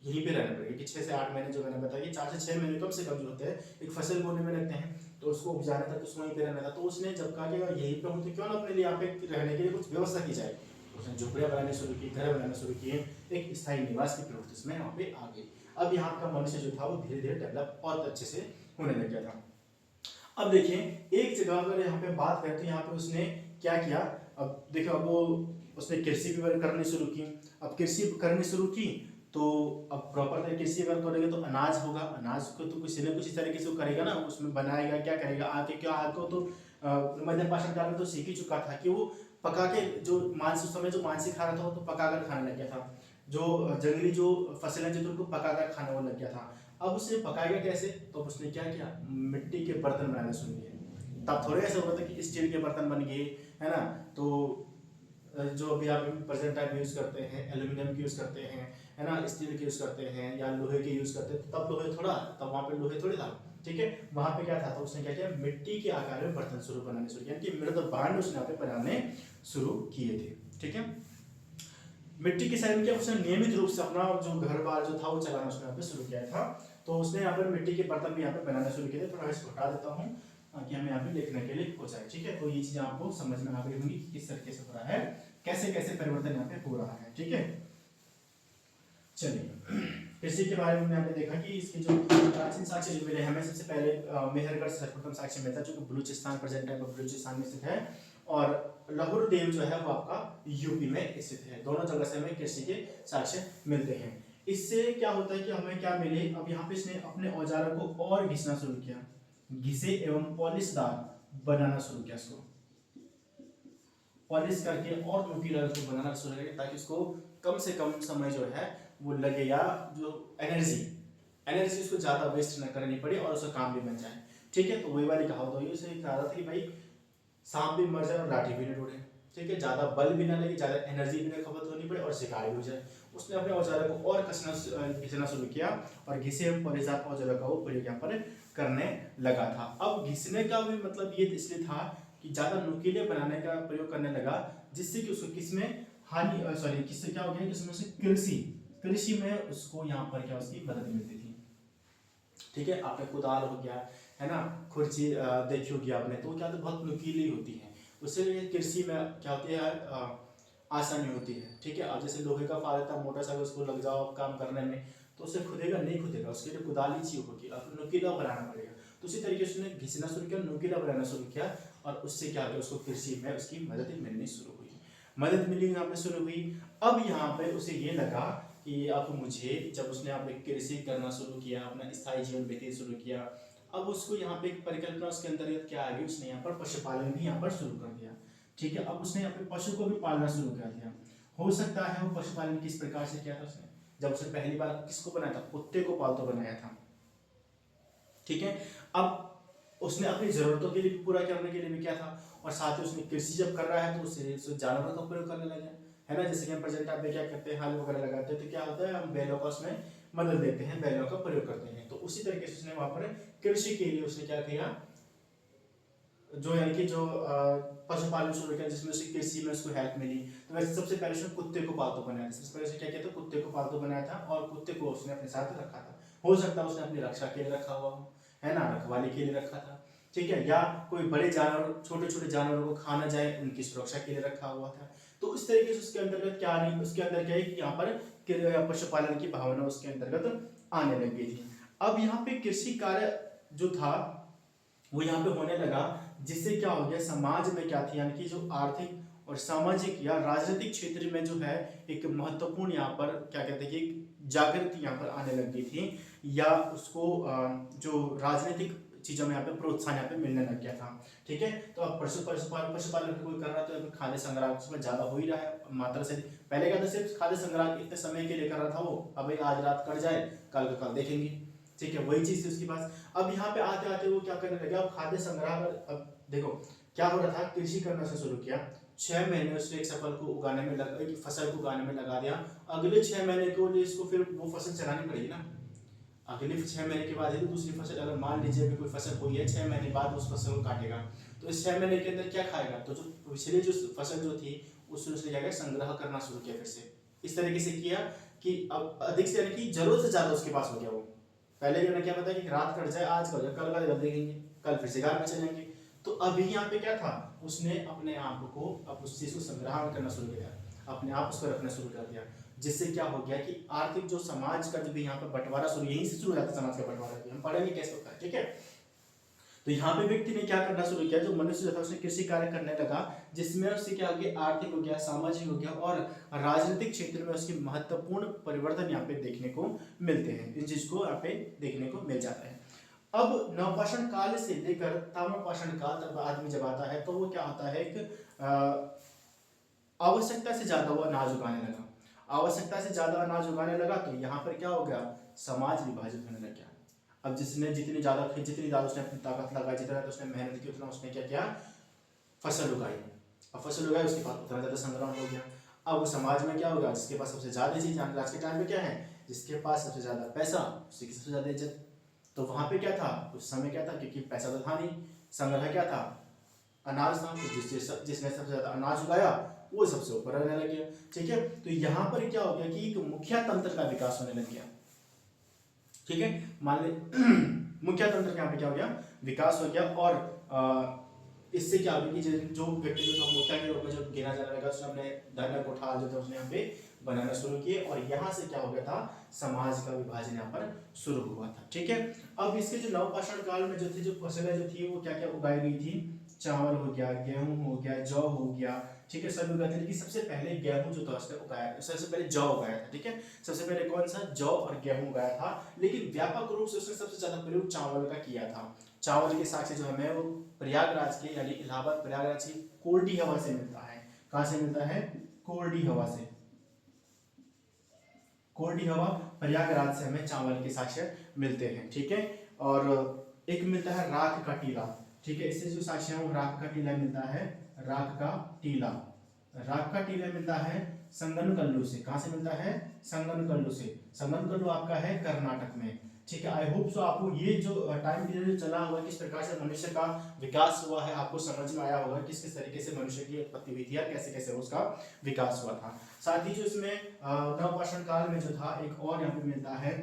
A: यहीं पे रहना पड़ेगा। कि 6 से 8 महीने जो मैंने बताया, 4 से 6 महीने कम से कम जो होते हैं एक फसल बोने में लगते हैं, तो उसको उपजाना था, तो उसको वहीं पे रहना था। तो उसने जब कहा कि यहीं पे हूँ तो क्यों ना अपने लिए यहाँ पे रहने के लिए कुछ व्यवस्था की जाए, उसने झोपड़ियाँ बनाने शुरू की, घर बनाना शुरू किए, एक स्थायी निवास की प्रवृत्ति उसमें वहाँ पे आ गई। अब यहाँ का मनुष्य जो था वो धीरे धीरे डेवलप और अच्छे से होने लग गया था। अब देखिए एक जगह अगर यहाँ पे बात करें तो यहाँ पे उसने क्या किया, अब देखो, अब वो उसने कृषि भी करनी शुरू की। अब कृषि करनी शुरू की तो अब प्रॉपर तरीके कृषि अगर करेंगे तो अनाज होगा, अनाज को तो किसी न कुछ इस तरीके से करेगा ना, उसमें बनाएगा, क्या करेगा, आके क्या आको तो मध्य पाषाण काल में तो सीख ही चुका था कि वो पका के, जो मांस उस समय जो मांस खा रहा था वो तो पका कर खाने लग गया था। जो जंगली जो फसलें जो उनको पका कर खाने वो लग गया था। अब उसे पकाएगा कैसे, तो उसने क्या किया, मिट्टी के बर्तन बनाना शुरू किए। तब थोड़े ऐसा होता था कि स्टील के बर्तन बन गए, है ना। तो जो अभी आप प्रेजेंट टाइम यूज करते हैं, एल्यूमिनियम की यूज करते हैं, है ना, स्टील के यूज करते हैं या लोहे के यूज करते हैं। तो तब लोहे थोड़ा, तब वहां पे लोहे थोड़ी था, ठीक है। वहां पे क्या था, तो उसने क्या किया, मिट्टी के आकार में बर्तन शुरू बनाने शुरू किया, कि मृद भांड उसने यहाँ पे बनाने शुरू किए थे, ठीक है। मिट्टी के साइड में क्या, उसने नियमित रूप से अपना जो घर बार जो था वो चलाना उसने यहाँ पे शुरू किया था। तो उसने यहाँ पर मिट्टी के बर्तन भी यहाँ पे बनाना शुरू किए थे। थोड़ा इसको हटा देता हूँ कि हमें यहाँ पे लिखने के लिए हो जाए, ठीक है। तो ये चीजें आपको समझ में आ गई होंगी कि किस तरीके से हो रहा है, कैसे कैसे परिवर्तन यहाँ पे हो रहा है, ठीक है। चलिए कृषि के बारे में हमने देखा कि इसके जो प्राचीन साक्ष्य जो मिले हमें, सबसे पहले मेहरगढ़ से सर्वप्रथम साक्ष्य मिलता है, जो कि बलूचिस्तान, प्रेजेंट टाइम में बलूचिस्तान में स्थित है। और लहुरदेव जो है वो आपका यूपी में स्थित है। दोनों जगह से हमें कृषि के साक्ष्य मिलते हैं। इससे क्या होता है कि हमें क्या मिले, अब यहाँ पे इसने अपने औजारों को और घिसना शुरू किया, घिसे एवं पॉलिशदार बनाना शुरू किया, इसको पॉलिश करके और नुकीला उसको बनाना शुरू किया, ताकि उसको कम से कम समय जो है वो लगे, या जो एनर्जी उसको ज्यादा वेस्ट न करनी पड़े और उसका काम भी बन जाए, ठीक है। तो वही वाली कहावत हुई, उसे कहा था कि भाई सांप भी मर जाए और लाठी भी न टूटे, ठीक है, ज्यादा बल भी ना लगे, ज्यादा एनर्जी भी ना खपत होनी पड़े और शिकार भी हो जाए। उसने अपने औजारों को और घिसना शुरू किया और घिसे परिजात औजारों का वो प्रयोग यहाँ पर करने लगा था। अब घिसने का भी मतलब ये इसलिए था कि ज्यादा नुकीले बनाने का प्रयोग करने लगा, जिससे कि उसको किसमें हानि सॉरी किससे क्या हो गया कि उसमें से कृषि में उसको यहाँ पर क्या उसकी मदद मिलती थी। ठीक है, आपने कुदाल हो गया, है ना, खुर्ची देखी होगी आपने, तो क्या तो बहुत नुकीली होती है, उससे कृषि में क्या होती है आसानी होती है। ठीक है, अब जैसे लोहे का फाल था मोटा सा, उसको लग जाओ काम करने में तो उससे खुदेगा नहीं खुदेगा, उसके लिए कुदाल ही चाहिए होगी, आपको नुकीला बनाना पड़ेगा। तो उसी तरीके से उसने घिसना शुरू किया, नुकीला बनाना शुरू किया और उससे क्या हो उसको कृषि में उसकी मदद मिलनी शुरू हुई, मदद मिलनी यहाँ पे शुरू हुई। अब यहाँ पे उसे ये लगा कि अब मुझे, जब उसने यहाँ पे कृषि करना शुरू किया, अपना स्थायी जीवन व्यतीत शुरू किया, अब उसको यहाँ पे एक परिकल्पना उसके अंतर्गत क्या आ गई, उसने यहाँ पर पशुपालन भी यहाँ पर शुरू कर दिया। ठीक है, अब उसने यहाँ पे पशु को भी पालना शुरू कर दिया। हो सकता है वो पशुपालन किस प्रकार से किया था उसने, जब उसने पहली बार किसको बनाया था, कुत्ते को पालतू बनाया था। ठीक है, अब उसने अपनी जरूरतों के लिए पूरा करने के लिए भी किया था, और साथ ही उसने कृषि जब कर रहा है तो उससे जानवरों का प्रयोग करने लगे, है ना। जैसे कि हम प्रेजेंट आप क्या करते हैं, हल वगैरह लगाते हैं तो क्या होता है, हम बैलों का उसमें मदद देते हैं, बैलों का प्रयोग करते हैं। तो उसी तरीके से उसने वहां पर कृषि के लिए उसने क्या किया, जो यानी कि जो पशुपालन शुरू किया, जिसमें उसकी कृषि में उसको हेल्प मिली। तो वैसे सबसे पहले उसने कुत्ते को पालतू बनाया, सबसे पहले उसने क्या किया था, कुत्ते को पालतू बनाया था और कुत्ते को उसने अपने साथ रखा था। हो सकता है उसने अपनी रक्षा के लिए रखा हुआ हो, है ना, रखवाली के लिए रखा था। ठीक है, या कोई बड़े जानवर छोटे छोटे जानवरों को खाना जाए उनकी सुरक्षा के लिए रखा हुआ था। तो इस तरीके से उसके अंतर्गत क्या नहीं, उसके अंदर क्या है कि यहाँ पर पशुपालन की भावना उसके अंतर्गत आने लग गई थी। अब यहाँ पे कृषि कार्य जो था वो यहाँ पे होने लगा, जिससे क्या हो गया, समाज में क्या थी, यानी कि जो आर्थिक और सामाजिक या राजनीतिक क्षेत्र में जो है एक महत्वपूर्ण यहाँ पर क्या कहते हैं कि जागृति यहाँ पर आने लग गई थी, या उसको जो राजनीतिक चीजों में यहाँ पे प्रोत्साहन यहाँ पे मिलने लग गया था। ठीक है, तो अब पशुपालन कोई कर रहा है तो खाद्य संग्रह उसमें ज्यादा हो ही रहा है मात्रा से। पहले क्या था, सिर्फ खाद्य संग्रह इतने समय के लिए कर रहा था वो, अब आज रात कट जाए कल का कल देखेंगे। ठीक है, वही चीज थी उसके पास। अब यहाँ पे आते आते वो क्या करने लगे, अब खाद्य संग्रह पर, अब देखो क्या हो रहा था, कृषि करना से शुरू किया, 6 महीने उसने एक फसल को उगाने में एक फसल को उगाने में लगा दिया, अगले 6 महीने के लिए इसको फिर वो फसल चलानी पड़ेगी ना, अगले 6 महीने के बाद ही तो दूसरी फसल, अगर मान लीजिए अभी कोई फसल हुई है 6 महीने बाद उस फसल को काटेगा, तो इस 6 महीने के अंदर क्या खाएगा, तो जो पिछली जो फसल जो थी उसने क्या किया, संग्रह करना शुरू किया फिर से। इस तरीके से किया कि अब अधिक से यानी कि जरूरत से ज्यादा उसके पास हो गया वो। पहले उन्हें क्या पता कि रात कट जाए आज कल कल का देखेंगे, कल फिर से घर में चलेंगे। तो अभी यहाँ पे क्या था, उसने अपने आप को अब उस चीज को संग्रह करना शुरू किया, अपने आप उसको रखना शुरू कर दिया, जिससे क्या हो गया कि आर्थिक जो समाज का जो भी यहाँ पर बंटवारा शुरू, यहीं से शुरू हो जाता है समाज का बंटवारा, हम पढ़ेंगे कैसे होता है। ठीक है, तो यहाँ पे व्यक्ति ने क्या करना शुरू किया, जो मनुष्य था उसने कृषि कार्य करने लगा, जिसमें उससे क्या हो गया, आर्थिक हो गया, सामाजिक हो गया और राजनीतिक क्षेत्र में उसकी महत्वपूर्ण परिवर्तन यहाँ पे देखने को मिलते हैं, इन चीज को यहाँ पे देखने को मिल जाता है। अब नवपाषाण काल से लेकर ताम्रपाषाण काल तक आदमी जब आता है तो वो क्या होता है, एक आवश्यकता से ज्यादा वो अनाज उगाने लगा, आवश्यकता से ज्यादा अनाज उगाने लगा, तो यहाँ पर क्या हो गया, समाज विभाजित होने लग गया। अब जितनी ज्यादा उसने अपनी ताकत लगाई, जितना उसने मेहनत की, उतना उसने क्या किया, फसल उगाई। अब फसल उगाई उसके बाद उतना ज्यादा संग्रह हो गया। अब समाज में क्या होगा, जिसके पास सबसे ज्यादा चीज, आज के टाइम में क्या है, जिसके पास सबसे ज्यादा पैसा उसी की सबसे ज्यादा इज्जत। तो वहां पे क्या था, उस समय क्या था, क्योंकि पैसा तो था नहीं, संग्रह क्या था, अनाज था, तो जिसने सबसे ज्यादा अनाज उगाया वो सबसे ऊपर रहने लग गया। ठीक है, तो यहाँ पर क्या हो गया कि एक मुखिया तंत्र का विकास होने लग गया। ठीक है, मान ले मुखिया तंत्र का यहाँ पे क्या हो गया, विकास हो गया, और इससे क्या हो गया कि जो व्यक्ति जो मुखिया के रूप में जो गिना जाने लगा, उसने अपने धन कोठार जो थे उसने यहाँ पे बनाना शुरू किए, और यहाँ से क्या हो गया था, समाज का विभाजन यहाँ पर शुरू हुआ था। ठीक है, अब इसके जो नवपाषाण काल में जो थी, जो फसलें जो थी वो क्या क्या उगाई गई थी, चावल हो गया, गेहूं हो गया, जौ हो गया। ठीक है, सभी उगाते, लेकिन सबसे पहले गेहूं जो था उसने उगाया, सबसे पहले जौ उगाया था। ठीक है, सबसे पहले कौन सा, जौ और गेहूं उगाया था, लेकिन व्यापक रूप से उसने सबसे ज्यादा प्रयोग चावल का किया था। चावल के साक्ष्य जो हमें वो प्रयागराज के यानी इलाहाबाद प्रयागराज की कोल्डी हवा से मिलता है। कहां से मिलता है, कोल्डी हवा से, कोल्डी हवा प्रयागराज से हमें चावल के साक्ष्य मिलते हैं। ठीक है, और एक मिलता है राख का टीला। ठीक है, इससे जो साक्ष्य है वो राख का टीला मिलता है, राख का टीला, राग का टीला मिलता है संगनकल्लू से। कहाँ से मिलता है? संगनकल्लू से। संगनकल्लू आपका है कर्नाटक में। ठीक है, आई होप सो आपको ये जो टाइम पीरियड चला हुआ है, किस प्रकार से मनुष्य का विकास हुआ है, आपको समझ में आया होगा किस किस तरीके से मनुष्य की उत्पत्ति हुई थी या कैसे कैसे उसका विकास हुआ था। साथ ही जो इसमें नवपाषाण काल में जो था एक और यहाँ पे मिलता है,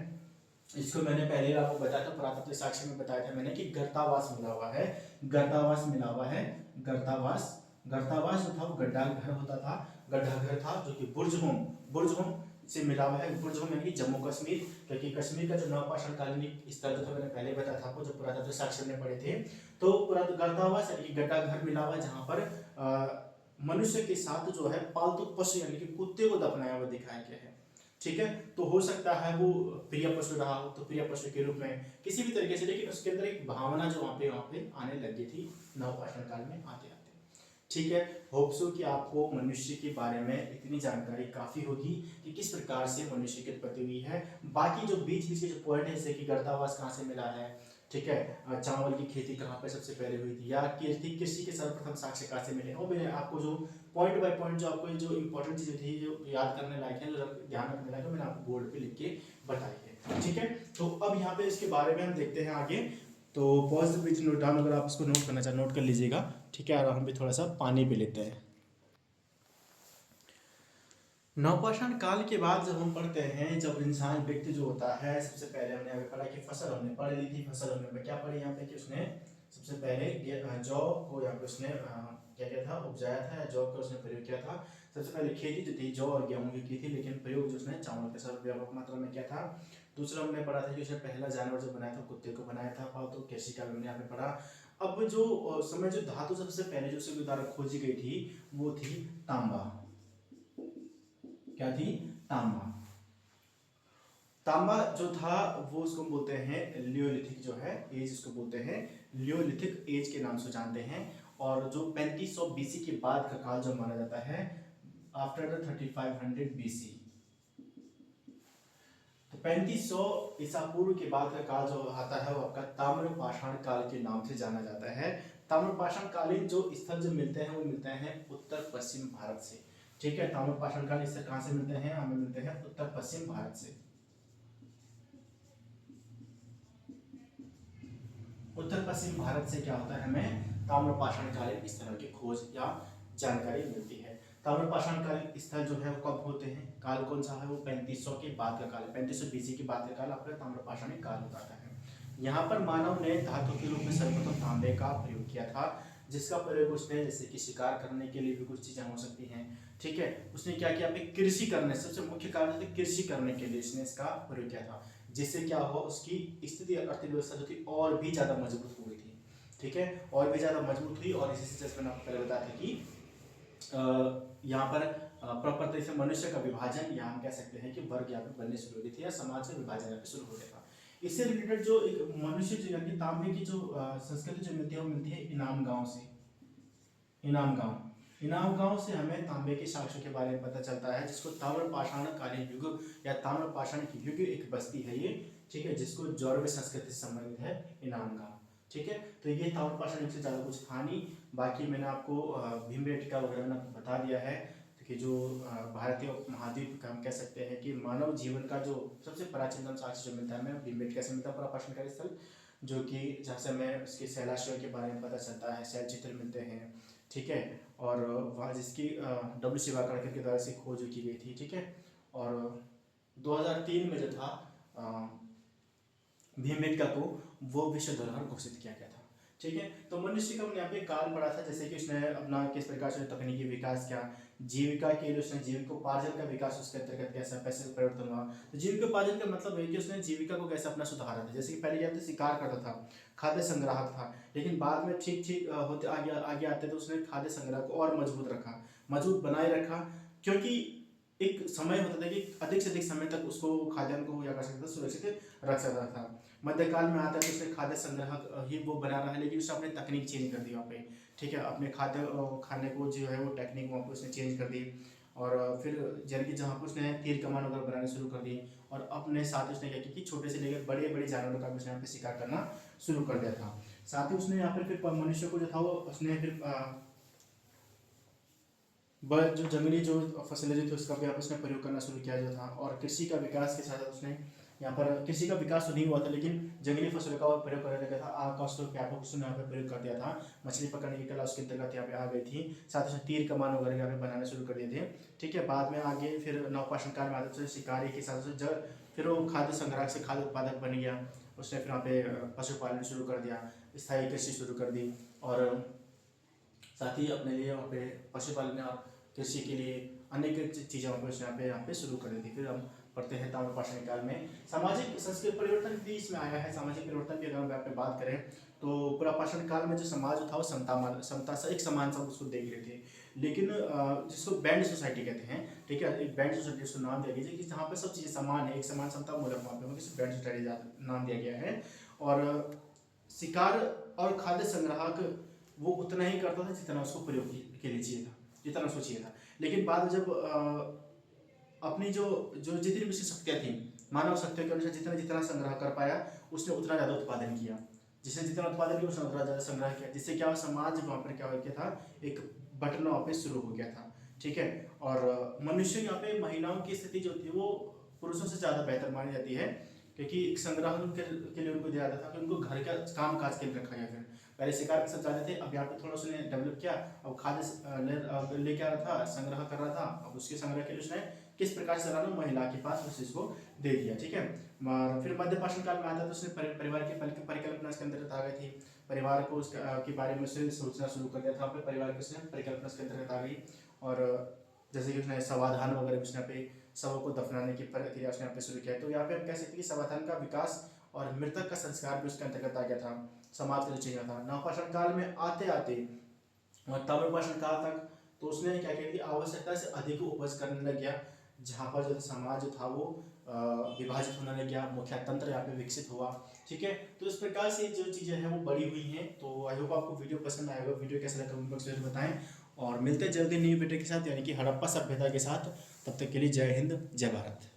A: इसको मैंने पहले आपको बताया था, पुरातत्व साक्ष्य में बताया था मैंने कि गर्तावास मिला हुआ है। गर्तावास मिला हुआ है। गर्तावास, गर्तावास जो था वो गड्ढा घर होता था, गड्ढा घर था जो कि बुर्ज होम से मिला हुआ है। बुर्ज होम यानी कि जम्मू कश्मीर, क्योंकि कश्मीर का जो नवपाषाण कालीन स्तर जो था मैंने पहले बताया था आपको, जो पुरातत्व साक्ष्य में पढ़े थे। तो गर्तावास यानी कि गड्ढा घर मिला हुआ है जहाँ पर मनुष्य के साथ जो है पालतू पशु यानी कि कुत्ते को दफनाया हुआ दिखाया गया है। ठीक है, तो हो सकता है वो प्रिय पशु रहा हो, तो प्रिय पशु के रूप में किसी भी तरीके से, लेकिन उसके अंदर एक भावना जो वहाँ पे आने लगी थी नवपाषाण काल में आते आते। ठीक है, होप सो कि आपको मनुष्य के बारे में इतनी जानकारी काफी होगी कि किस प्रकार से मनुष्य की उत्पत्ति हुई है। बाकी जो बीच बीच के जो पॉइंट है, जैसे कि गर्तावास कहाँ से मिला है, ठीक है, चावल की खेती कहाँ पे सबसे पहले हुई थी, या कृषि के सर्वप्रथम साक्ष्य कहाँ से मिले, और मैंने आपको जो पॉइंट बाय पॉइंट जो आपको जो इंपॉर्टेंट चीजें थी जो याद करने लायक है, जो ध्यान रखने लायक है, मैंने आपको बोर्ड पे लिख के बताई है। ठीक है, तो अब यहाँ पे इसके बारे में हम देखते हैं आगे। तो pause the video, note down, अगर आप इसको नोट करना चाहें नोट कर लीजिएगा। ठीक है, और हम भी थोड़ा सा पानी पी लेते हैं। नवपाषाण काल के बाद जब हम पढ़ते हैं, जब इंसान व्यक्ति जो होता है, सबसे पहले हमने यहाँ पे पढ़ा कि फसल हमने पढ़ ली थी। फसल हमने क्या पढ़ी यहाँ पे कि उसने सबसे पहले जौ को यहाँ पे उसने क्या किया था, उपजाया था, या जौ का उसने प्रयोग किया था। सबसे पहले खेती जो थी जौ और गेहूं की थी, लेकिन प्रयोग जो उसने चावल के सर्वव्यापक मात्रा में किया था। दूसरा हमने पढ़ा था कि उसने पहला जानवर जो बनाया था कुत्ते को बनाया था पालतू। कृषि काल में यहाँ पे पढ़ा। अब जो समय जो धातु सबसे पहले जो सुविधा खोजी गई थी वो थी तांबा। क्या थी? तांबा। तांबा जो था वो उसको बोलते हैं लियोलिथिक जो है एज, उसको बोलते हैं लियोलिथिक एज के नाम से जानते हैं। और जो 3500 बीसी के बाद का काल जो माना जाता है, आफ्टर द 3500 बीसी, तो 3500 ईसा पूर्व के बाद का काल जो आता है वो आपका ताम्रपाषाण काल के नाम से जाना जाता है। ताम्रपाषाण कालीन जो स्थल जो मिलते हैं वो मिलते हैं उत्तर पश्चिम भारत से। ठीक है, ताम्रपाषाण कालीन स्थल कहां से मिलते हैं? हमें मिलते हैं उत्तर पश्चिम भारत से। उत्तर पश्चिम भारत से क्या होता है, हमें ताम्रपाषाण कालीन स्थलों की खोज या जानकारी मिलती है। ताम्रपाषाण कालीन स्थल जो है वो कब होते हैं, काल कौन सा है? वो 3500 के बाद का काल, 3500 बीसी के बाद का काल आपका ताम्रपाषाणी काल होता है। यहाँ पर मानव ने धातु के रूप में सर्वप्रथम तांबे का प्रयोग किया था, जिसका प्रयोग उसने जैसे कि शिकार करने के लिए भी कुछ चीजें हो सकती हैं। ठीक है, उसने क्या किया, कृषि करने, सबसे मुख्य कारण था कृषि करने के लिए इसने इसका प्रयोग किया था, जिससे क्या हुआ, उसकी स्थिति अर्थव्यवस्था जो थी और भी ज्यादा मजबूत हो गई थी। ठीक है, और भी ज्यादा मजबूत हुई। और इसी से जैसे मैंने आपको पहले बताया था कि यहाँ पर प्रॉपर तरीके से मनुष्य का विभाजन, या हम कह सकते हैं कि वर्ग यहाँ पे बनने शुरू हो गई थी, या समाज का विभाजन यहाँ पे शुरू हो गया था। इससे रिलेटेड जो एक मनुष्य जो यानी तांबे की जो संस्कृति जो मिलती है वो मिलती है इनाम गांव से। इनाम गांव से हमें तांबे के साक्ष्यों के बारे में पता चलता है, जिसको ताम्रपाषाण कालीन युग या ताम्रपाषाण की युग एक बस्ती है ये। ठीक है, जिसको जौरव संस्कृति से संबंधित है इनाम गांव। ठीक है, तो ये ताम्रपाषाण युग से ज्यादा कुछ था नहीं। बाकी मैंने आपको भीमबेटका वगैरह मैंने आपको बता दिया है कि जो भारतीय उपमहाद्वीप का हम कह सकते हैं कि मानव जीवन का जो सबसे प्राचीनतम साक्ष्य जो मिलता है हमें भीमबेटका से मिलता है, ताम्रपाषाण का स्थल, जो कि जहाँ से हमें उसके शैलाश्रय के बारे में पता चलता है, शैल चित्र मिलते हैं। ठीक है, और वहाँ जिसकी डब्ल्यू शिवाकरकर के द्वारा से खोज की गई थी। ठीक है, और 2003 में जो था भीमबेटका को वो विश्व धरोहर घोषित किया गया था। ठीक है, तो मनुष्य का हमने यहाँ पे काल पढ़ा था, जैसे कि उसने अपना किस प्रकार से तकनीकी विकास किया, जीविका के लिए उसने जीविकोपार्जन का विकास उसके अंतर्गत कैसा पैसे परिवर्तन हुआ। तो जीविकोपार्जन का मतलब है कि उसने जीविका को कैसे अपना सुधारा था। जैसे कि पहले क्या था, शिकार करता था, खाद्य संग्राहक था, लेकिन बाद में ठीक ठीक होते आगे आते तो उसने खाद्य संग्रह को और मजबूत रखा, मजबूत बनाए रखा, क्योंकि एक समय होता था कि अधिक से अधिक समय तक उसको खाद्यान्न को या कर सकता था, सुरक्षित रख सकता था। मध्यकाल में आता है तो उसने खाद्य संग्रह ही वो बना रहा है, लेकिन उसने अपनी तकनीक चेंज कर दी वहाँ पे। ठीक है, अपने खाद्य खाने को जो है वो टेक्निक वहाँ पे उसने चेंज कर दी, और फिर जबकि जहाँ पर उसने तीर कमान वगैरह बनाने शुरू कर दी, और अपने साथ ही उसने क्या किया कि छोटे से लेकर बड़े बड़े जानवरों का भी उसने यहाँ पे शिकार करना शुरू कर दिया था। साथ ही उसने यहाँ पर फिर मनुष्य को जो था वो उसने फिर वह जो जंगली जो फसलें जो थी उसका भी उसने प्रयोग करना शुरू किया जो था, और कृषि का विकास के साथ साथ उसने यहाँ पर कृषि का विकास तो नहीं हुआ था, लेकिन जंगली फसलों का प्रयोग करने लगा था। आग का उसको व्यापक उसने यहाँ पे प्रयोग कर दिया था। मछली पकड़ने की कला उसके अंतर्गत यहाँ पे आ गई थी। साथ ही साथ तीर कमान वगैरह यहाँ पे बनाने शुरू कर दिए थे। ठीक है, बाद में आगे फिर नवपाषाण काल में आते शिकारी के साथ साथ जब फिर वो खाद्य संग्राहक से खाद्य उत्पादक बन गया। उसने फिर वहाँ पे पशुपालन शुरू कर दिया, स्थायी कृषि शुरू कर दी, और साथ ही अपने लिए वहाँ पे पशुपालन और कृषि के लिए अनेक चीज़ें वहाँ पे यहाँ पे शुरू कर दी थी। फिर हम पढ़ते हैं ताम्रपाषाण काल में सामाजिक संस्कृति परिवर्तन भी इसमें आया है। सामाजिक परिवर्तन की अगर हम यहाँ पे बात करें तो पुरापाषाण काल में जो समाज था वो समता से एक समान सब उसको देख रहे थे, लेकिन जिसको बैंड सोसाइटी कहते हैं, ठीक है, एक बैंड सोसाइटी उसको नाम दिया गया कि जहाँ पे सब चीज़ें समान है, एक समान समता मूलक वहाँ पे बैंड सोसाइटी नाम दिया गया है। और शिकार और खाद्य संग्राहक वो उतना ही करता था जितना उसको प्रयोग के लिए चाहिए था, जितना उसको चाहिए था। लेकिन बाद में जब अपनी जो जो जितनी भी शक्तियाँ थी, मानव शक्तियों के अनुसार जितना जितना संग्रह कर पाया उसने उतना ज़्यादा उत्पादन किया, जिसने जितना उत्पादन किया उसने उतना ज़्यादा संग्रह किया, जिससे क्या समाज वहाँ पर क्या हो गया था, एक बटन वहाँ पे शुरू हो गया था। ठीक है, और मनुष्य यहाँ पे महिलाओं की स्थिति जो थी वो पुरुषों से ज़्यादा बेहतर मानी जाती है, क्योंकि एक संग्रह के लिए उनको दिया जाता था कि उनको घर का काम काज के लिए रखा गया। फिर पहले शिकार के साथ जाते थे, अब यहाँ पे थोड़ा उसने डेवलप किया, अब खाद्य लेके आ रहा था, संग्रह कर रहा था, अब उसके संग्रह के लिए उसने किस प्रकार से चलाना महिला के पास उस चीज़ को दे दिया। ठीक है, फिर मध्यपाषाण काल में आता तो उसने परिवार की परिकल्पना इसके अंतर्गत आ गई थी। परिवार को उसका के बारे में उसने सोचना शुरू कर दिया था, फिर परिवार की उसने परिकल्पना इसके अंतर्गत आ गई। और जैसे कि उसने समाधान वगैरह उसने यहाँ पे शवों को दफनाने की प्रक्रिया उसने यहाँ पे शुरू किया। तो यहाँ पे हम कह सकते हैं कि समाधान का विकास और मृतक का संस्कार भी उसके अंतर्गत आ गया था। समाज का जो चाहिए था नवपाषाण काल में आते आते और ताम्रपाषाण काल तक तो उसने क्या किया कि आवश्यकता से अधिक उपज करने लग गया, जहाँ पर जो समाज था वो विभाजित होने लग गया, मुखिया तंत्र यहाँ पे विकसित हुआ। ठीक है, तो इस प्रकार से जो चीज़ें हैं वो बड़ी हुई हैं। तो आई होप आपको वीडियो पसंद आएगा। वीडियो कैसा लगा कमेंट बॉक्स में बताएं, और मिलते हैं जल्दी न्यू वीडियो के साथ, यानी कि हड़प्पा सभ्यता के साथ। तब तक के लिए जय हिंद, जय भारत।